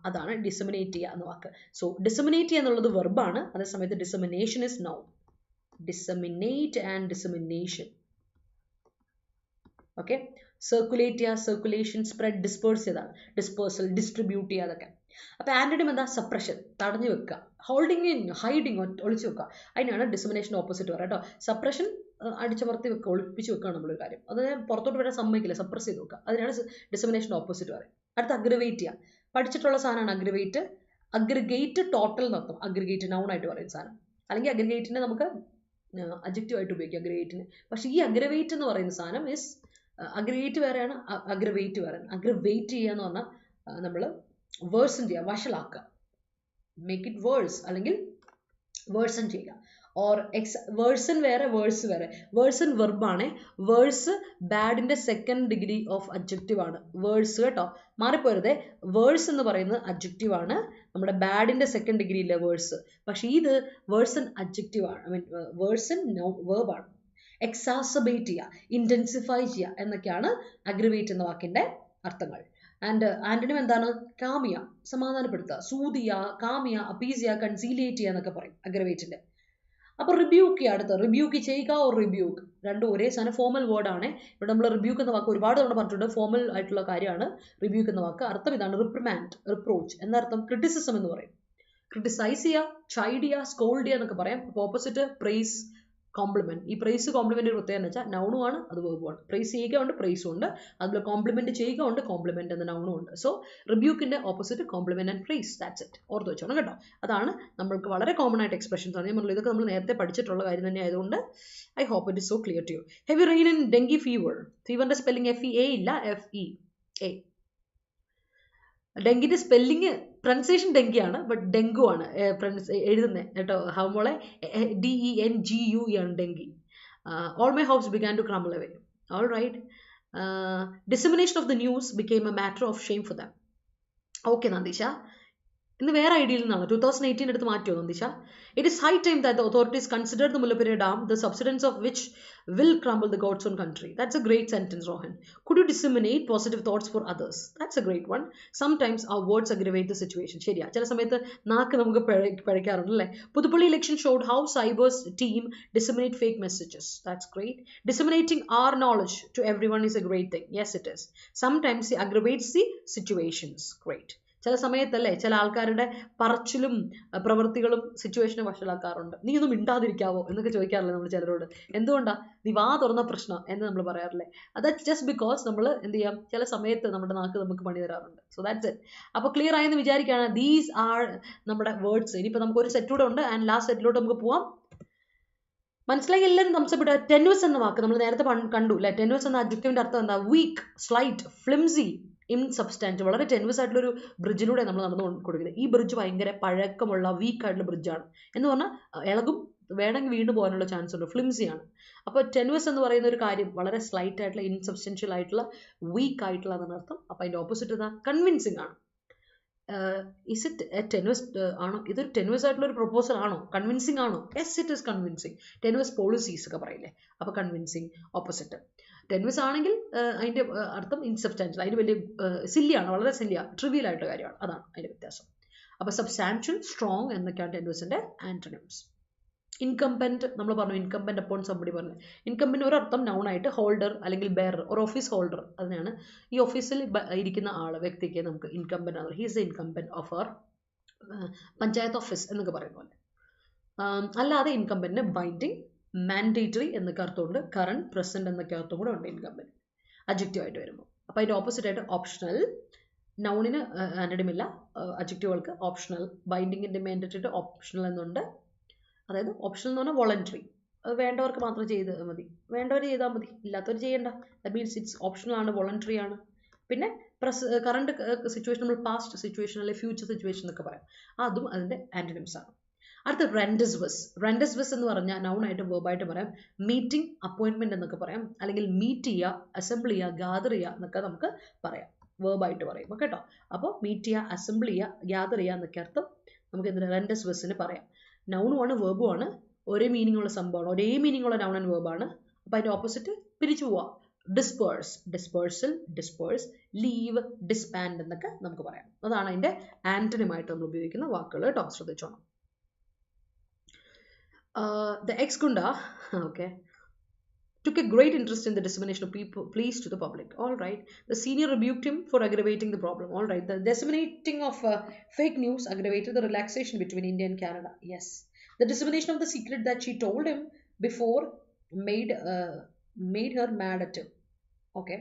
അതാണ് ഡിസമിനേറ്റ് ചെയ്യുക എന്ന വാക്ക്. സോ ഡിസമിനേറ്റ് ചെയ്യുക എന്നുള്ളത് വെർബാണ്, അതേസമയത്ത് dissemination is noun. Disseminate and dissemination. Okay, circulate ചെയ്യുക, സർക്കുലേഷൻ, സ്പ്രെഡ്, ഡിസ്പേഴ്സ് ചെയ്താണ്, ഡിസ്പേഴ്സൽ, ഡിസ്ട്രിബ്യൂട്ട് ചെയ്യുക, അതൊക്കെ. അപ്പോൾ ആന്റണിം എന്താ? സപ്രഷൻ, തടഞ്ഞു വെക്കുക. ഹോൾഡിങ് ഇൻ, ഹൈഡിങ്, ഒളിച്ചു വെക്കുക. അതിനാണ് ഡിസമിനേഷൻ ഓപ്പോസിറ്റ് പറയുക കേട്ടോ. സപ്രഷൻ അടിച്ചമർത്തി വെക്കുക, ഒളിപ്പിച്ച് വെക്കുക നമ്മളൊരു കാര്യം, അത് പുറത്തോട്ട് വരാൻ സമ്മതിക്കില്ല, സപ്രസ് ചെയ്ത് വെക്കുക. അതിനാണ് ഡിസമിനേഷൻ ഓപ്പോസിറ്റ് പറയും. അടുത്ത അഗ്രവേറ്റ് ചെയ്യുക. പഠിച്ചിട്ടുള്ള സാധനമാണ് അഗ്രവേറ്റ്. അഗ്രിഗേറ്റ് ടോട്ടൽ എന്നർത്ഥം. അഗ്രിഗേറ്റ് നൗൺ ആയിട്ട് പറയുന്ന സാധനം. അല്ലെങ്കിൽ അഗ്രിഗേറ്റിനെ നമുക്ക് അഡ്ജക്റ്റീവ് ആയിട്ട് ഉപയോഗിക്കാം അഗ്രവേറ്റിന്. പക്ഷേ ഈ അഗ്രവേറ്റ് എന്ന് പറയുന്ന സാധനം ഇസ് അഗ്രവേറ്റ് വേറെയാണ്, അഗ്രവേറ്റ് വേറെയാണ്. അഗ്രവേറ്റ് ചെയ്യുക എന്ന് പറഞ്ഞാൽ നമ്മൾ വേഴ്സൺ ചെയ്യുക, വഷളാക്കുക, മേക്ക് ഇറ്റ് വേഴ്സ്, അല്ലെങ്കിൽ വേഴ്സൺ ചെയ്യുക. ഓർ വേഴ്സൺ വേറെ, വേഴ്സ് വേറെ. വേഴ്സൺ വെർബാണ്. വേഴ്സ് ബാഡിന്റെ സെക്കൻഡ് ഡിഗ്രി ഓഫ് അഡ്ജക്റ്റീവ് ആണ്. വേഴ്സ് കേട്ടോ, മാറിപ്പോരുതേ. വേഴ്സ് എന്ന് പറയുന്നത് അഡ്ജക്റ്റീവ് ആണ്, നമ്മുടെ ബാഡിന്റെ സെക്കൻഡ് ഡിഗ്രി ഇല്ല വേഴ്സ്. പക്ഷേ ഇത് വേഴ്സൺ അഡ്ജക്റ്റീവ് ആണ്, ഐ മീൻ വേഴ്സൺ വെർബാണ്. എക്സാസബേറ്റ് ചെയ്യുക, ഇന്റൻസിഫൈ ചെയ്യുക എന്നൊക്കെയാണ് അഗ്രവേറ്റ് എന്ന വാക്കിന്റെ അർത്ഥങ്ങൾ. ആൻഡ് ആന്റണിം എന്താണ്? കാമിയ, സമാധാനപ്പെടുത്തുക, സൂതിയ, കാമിയ, അപ്പീസിയ, കൺസീലിയേറ്റ് ചെയ്യുക എന്നൊക്കെ പറയും അഗ്രവേറ്റിന്റെ. അപ്പൊ റിബ്യൂക്ക് ചെയ്യുക. അടുത്ത റിബ്യൂക്ക് ചെയ്യുക, ഓർ റിബ്യൂക്ക്, രണ്ടും ഒരേ സാധനം, ഫോമൽ വേർഡ് ആണ്. ഇവിടെ നമ്മൾ റിബ്യൂക്ക് എന്ന വാക്ക് ഒരുപാട് തവണ പറഞ്ഞിട്ടുണ്ട്, ഫോമൽ ആയിട്ടുള്ള കാര്യമാണ് റിബ്യൂക്ക് എന്ന വാക്ക്. അർത്ഥം ഇതാണ്: റിപ്രിമാൻഡ്, റിപ്രോച്ച് എന്നർത്ഥം. ക്രിറ്റിസിസം എന്ന് പറയും. ക്രിട്ടിസൈസ് ചെയ്യുക, ചൈഡ് ചെയ്യുക, സ്കോൾഡ് ചെയ്യുക എന്നൊക്കെ പറയാം. അപ്പോൾ ഓപ്പോസിറ്റ് പ്രൈസ്, കോംപ്ലിമെന്റ്. ഈ പ്രൈസ് കോംപ്ലിമെന്റ് ഒരു പ്രത്യേകത എന്ന് വെച്ചാൽ നൗണും ആണ്, അത് വെർബുമാണ്. പ്രൈസ് ചെയ്യുക ഉണ്ട്, പ്രൈസും ഉണ്ട്. അതുപോലെ കോംപ്ലിമെന്റ് ചെയ്യുക ഉണ്ട്, കോംപ്ലിമെന്റ് എന്ന നൗണും ഉണ്ട്. സോ റിബ്യൂക്കിന്റെ opposite compliment and praise. That's it. ഓർത്ത് വെച്ചോണം കേട്ടോ. അതാണ് നമ്മൾക്ക് വളരെ കോമൺ ആയിട്ട് എക്സ്പ്രഷൻസ് ആണ്. ഞാൻ പറഞ്ഞത് ഇതൊക്കെ നമ്മൾ നേരത്തെ പഠിച്ചിട്ടുള്ള കാര്യം തന്നെ ആയതുകൊണ്ട് I hope it is so clear to you. Heavy rain in dengue fever. ഫീവറിന്റെ സ്പെല്ലിംഗ് FEA ഇല്ല, FEA. ഡെങ്കിന്റെ സ്പെല്ലിങ് പ്രൊനൗൺസിയേഷൻ ഡെങ്കിയാണ്, ബട്ട് ഡെങ്കു ആണ് എഴുതുന്നത് കേട്ടോ. ഹൗമോളെ DENGU ആണ് dengue. All my hopes began to crumble away. All right. Dissemination of the news became a matter of shame for them. Okay, Nandisha. ഇന്ന് വേറെ ഐഡിയയിൽ നിന്നാണ് 2018 എടുത്ത് മാറ്റിയോ Nandisha? It is high time that the authorities consider the Mullaperiyar dam, the subsidence of which will crumble the God's own country. That's a great sentence, Rohan. Could you disseminate positive thoughts for others? That's a great one. Sometimes our words aggravate the situation. ശരിയാ, ചില സമയത്ത് നാക്ക് നമുക്ക് പഴയ്ക്കാറുണ്ട് അല്ലേ? Puthuppally election showed how cybers team disseminate fake messages. That's great. Disseminating our knowledge to everyone is a great thing. Yes, it is. Sometimes it aggravates the situations. Great. ചില സമയത്തല്ലേ ചില ആൾക്കാരുടെ പറച്ചിലും പ്രവൃത്തികളും സിറ്റുവേഷനെ വഷളാക്കാറുണ്ട്. നീ ഒന്നും മിണ്ടാതിരിക്കാവോ എന്നൊക്കെ ചോദിക്കാറില്ലേ നമ്മൾ ചിലരോട്? എന്തുകൊണ്ടാ നീ വാ തുറന്ന പ്രശ്നം എന്ന് നമ്മൾ പറയാറില്ലേ? ദാറ്റ്സ് ജസ്റ്റ് ബിക്കോസ് നമ്മൾ എന്ത് ചെയ്യാം, ചില സമയത്ത് നമ്മുടെ നാക്ക് നമുക്ക് പണി തരാറുണ്ട്. So that's it. അപ്പോൾ ക്ലിയർ ആയെന്ന് വിചാരിക്കുകയാണ്. ദീസ് ആർ നമ്മുടെ വേർഡ്സ്. ഇനിയിപ്പോൾ നമുക്ക് ഒരു സെറ്റ് കൂടെ ഉണ്ട്, ആൻഡ് ലാസ്റ്റ് സെറ്റിലോട്ട് നമുക്ക് പോവാം. മനസ്സിലായി എല്ലാവരും? സംശയപ്പെട്ട ടെനുവസ് എന്ന വാക്ക് നമ്മൾ നേരത്തെ കണ്ടു അല്ലെ? ടെനുവസ് എന്ന അഡ്ജക്റ്റീവിന്റെ അർത്ഥം എന്താ? Weak, slight, flimsy, insubstantial. വളരെ ടെനുവസ് ആയിട്ടുള്ളൊരു ബ്രിഡ്ജിലൂടെ നമ്മൾ നടന്നു കൊടുക്കുന്നത്. ഈ ബ്രിഡ്ജ് ഭയങ്കര പഴക്കമുള്ള വീക്ക് ആയിട്ടുള്ള ബ്രിഡ്ജാണ് എന്ന് പറഞ്ഞാൽ ഇളകും, വേണമെങ്കിൽ വീണ് പോകാനുള്ള ചാൻസ് ഉണ്ട്. ഫ്ലിംസിയാണ്. അപ്പോൾ ടെനുവസ് എന്ന് പറയുന്ന ഒരു കാര്യം വളരെ സ്ലൈറ്റ് ആയിട്ടുള്ള, ഇൻസബ്സ്റ്റൻഷ്യൽ ആയിട്ടുള്ള, വീക്ക് ആയിട്ടുള്ള എന്നാണ് അർത്ഥം. അപ്പോൾ അതിൻ്റെ ഓപ്പോസിറ്റ് എന്താ? കൺവിൻസിങ് ആണ്. ഇസ് ഇറ്റ് എ ടെനുവസ് ആണോ? ഇതൊരു ടെനുവസ് ആയിട്ടുള്ള ഒരു പ്രൊപ്പോസൽ ആണോ? കൺവിൻസിങ് ആണോ? Yes, it is convincing. Tenuous policies ഒക്കെ പറയില്ലേ? അപ്പോൾ കൺവിൻസിങ് ഓപ്പോസിറ്റ്. ടെനുവസ് ആണെങ്കിൽ അതിൻ്റെ അർത്ഥം ഇൻസബ്സ്റ്റാൻഷ്യൽ, അതിന് വലിയ സില്ലിയാണ്, വളരെ സില്ലിയ, ട്രിവിയൽ ആയിട്ടുള്ള കാര്യമാണ്. അതാണ് അതിൻ്റെ വ്യത്യാസം. അപ്പോൾ സബ്സ്റ്റാൻഷ്യൽ, സ്ട്രോങ് എന്നൊക്കെയാണ് ടെനുവസിൻ്റെ ആൻറ്റണിംസ്. ഇൻകംബന്റ് നമ്മൾ പറഞ്ഞു, ഇൻകംബന്റ് അപ്പോൺ സംബടി പറഞ്ഞു. ഇൻകംബന്റ് ഒരർത്ഥം നൗണായിട്ട് ഹോൾഡർ അല്ലെങ്കിൽ ബെയർ, ഒരു ഓഫീസ് ഹോൾഡർ. അതിനാണ് ഈ ഓഫീസിൽ ഇരിക്കുന്ന ആള്, വ്യക്തിക്ക് നമുക്ക് ഇൻകംബന്റ് ആണ്. He's a incumbent of our panchayat office എന്നൊക്കെ പറയുന്ന പോലെ. അല്ലാതെ ഇൻകംബന്റിന് ബൈൻഡിങ്, മാൻഡേറ്ററി എന്നൊക്കെ അർത്ഥമുണ്ട്. കറണ്ട്, പ്രസന്റ് എന്നൊക്കെ അർത്ഥം കൂടെ ഉണ്ട് ഇൻകംബന്റ് അഡ്ജക്റ്റീവ് ആയിട്ട് വരുമ്പോൾ. അപ്പോൾ അതിൻ്റെ ഓപ്പോസിറ്റ് ആയിട്ട് ഓപ്ഷണൽ. നൗണിന് ആന്റണിമില്ല, അഡ്ജക്റ്റീവുകൾക്ക് ഓപ്ഷണൽ. ബൈൻഡിങ്ങിൻ്റെ മാൻഡേറ്ററി ഓപ്ഷണൽ എന്നുണ്ട്. അതായത് ഓപ്ഷണൽ എന്ന് പറഞ്ഞാൽ വോളണ്ടറി, അത് വേണ്ടവർക്ക് മാത്രം ചെയ്താൽ മതി, വേണ്ടവർ ചെയ്താൽ മതി, ഇല്ലാത്തവർ ചെയ്യേണ്ട. ദാറ്റ് മീൻസ് ഇറ്റ്സ് ഓപ്ഷണൽ ആണ്, വോളണ്ടറി ആണ്. പിന്നെ കറണ്ട് സിറ്റുവേഷൻ നമ്മൾ പാസ്റ്റ് സിറ്റുവേഷൻ അല്ലെങ്കിൽ ഫ്യൂച്ചർ സിറ്റുവേഷൻ എന്നൊക്കെ പറയാം. അതും അതിൻ്റെ ആന്റണിംസ് ആണ്. അടുത്ത റെൻഡസ് ബസ് എന്ന് പറഞ്ഞാൽ നൗൺ ആയിട്ട് വേർബായിട്ട് പറയാം. മീറ്റിംഗ്, അപ്പോയിൻമെന്റ് എന്നൊക്കെ പറയാം, അല്ലെങ്കിൽ മീറ്റ് ചെയ്യുക, അസംബിൾ ചെയ്യുക, ഗ്യാദർ ചെയ്യുക എന്നൊക്കെ നമുക്ക് പറയാം, വേർബായിട്ട് പറയും കേട്ടോ. അപ്പോൾ മീറ്റ് ചെയ്യുക, അസംബിൾ ചെയ്യുക, ഗ്യാദർ ചെയ്യുക എന്നൊക്കെ അർത്ഥം നമുക്ക് എന്തിനാ റെൻഡസ് ബസ്സിന് പറയാം. നൗണുമാണ് വേർബുമാണ്, ഒരേ മീനിങ് ഉള്ള സംഭവമാണ്, ഒരേ മീനിങ് ഉള്ള നൗൺ ആൻഡ് വേർബാണ്. അപ്പോൾ അതിൻ്റെ ഓപ്പോസിറ്റ് പിരിച്ചു പോവാം. ഡിസ്പേഴ്സ്, ഡിസ്പേഴ്സൽ, ഡിസ്പേഴ്സ്, ലീവ്, ഡിസ്പാൻഡ് എന്നൊക്കെ നമുക്ക് പറയാം. അതാണ് അതിൻ്റെ ആന്റണിമായിട്ട് നമ്മൾ ഉപയോഗിക്കുന്ന വാക്കുകൾ കേട്ടോ, ശ്രദ്ധിച്ചോണം. The ex-Gunda, okay, took a great interest in the dissemination of pleas to the public. All right. The senior rebuked him for aggravating the problem. All right. The disseminating of fake news aggravated the relaxation between India and Canada. Yes. The dissemination of the secret that she told him before made her mad at him. Okay.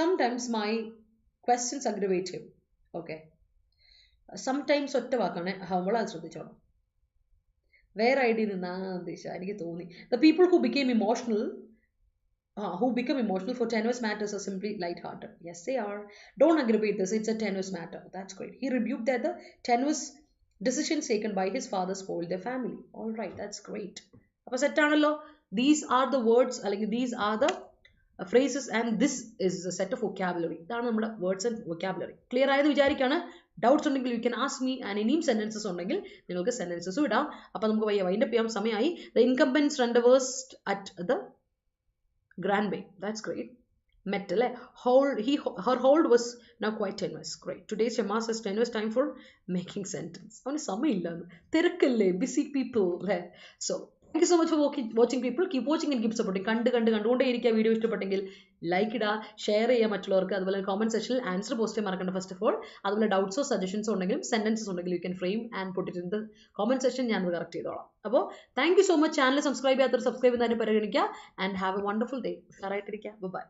Sometimes my questions aggravate him. Okay. Sometimes ഒറ്റ വാക്കാണ്, നമ്മളത് ശ്രദ്ധിച്ചോണം. വേറെ idea നിന്നാണ് ദിശ എനിക്ക് തോന്നി. The people who become emotional for tenuous matters are simply light-hearted. Yes, they are. Don't aggravate this. It's a tenuous matter. That's great. He rebuked that the tenuous decisions taken by his father spoiled their family. All right, that's great. അപ്പോൾ സെറ്റാണല്ലോ. These are the words, അല്ലെങ്കിൽ these are the phrases and this is a set of vocabulary. ഇതാണ് നമ്മുടെ words and vocabulary. Clear ആയത് വിചാരിക്കാണ്. Doubts ഉണ്ടെങ്കിൽ you can ask me, and ഇനിയും sentences ഉണ്ടെങ്കിൽ നിങ്ങൾക്ക് സെന്റൻസസും ഇടാം. അപ്പോൾ നമുക്ക് വൈൻഡപ്പ് ചെയ്യാൻ സമയമായി. The incumbents rendezvoused at the grand bay. That's great. Met അല്ലേ, her hold was now quite tenuous. Great. Today's Shamas has tenuous time for making sentence. അവന് സമയമില്ലാന്ന്, തിരക്കല്ലേ, ബിസി പീപ്പിൾ അല്ലേ. So thank you so much for watching people. Keep watching and keep supporting. കണ്ടുകൊണ്ടേ ഇരിക്കുക. Video ഇഷ്ടപ്പെട്ടെങ്കിൽ like ഇടുക, share ചെയ്യുക മറ്റുള്ളവർക്ക്. അതുപോലെ കമന്റ് സെക്ഷനിൽ ആൻസർ പോസ്റ്റ് ചെയ്യാൻ മറക്കണ്ട ഫസ്റ്റ് ഓഫ് ഓൾ. അതുപോലെ ഡൗട്ട്സോ സജഷൻസോ ഉണ്ടെങ്കിലും സെന്റൻസസ് ഉണ്ടെങ്കിൽ you can frame and put it in the comment section. ഞാൻ കറക്റ്റ് ചെയ്തോളാം. അപ്പോൾ thank you so much. Channel subscribe ചെയ്യാത്തവർ സബ്സ്ക്രൈബ് ചെയ്യുന്നതിന് പരിഗണിക്കുക. And have a wonderful day. ഉഷാറായിട്ടിരിക്കുക. ബൈ.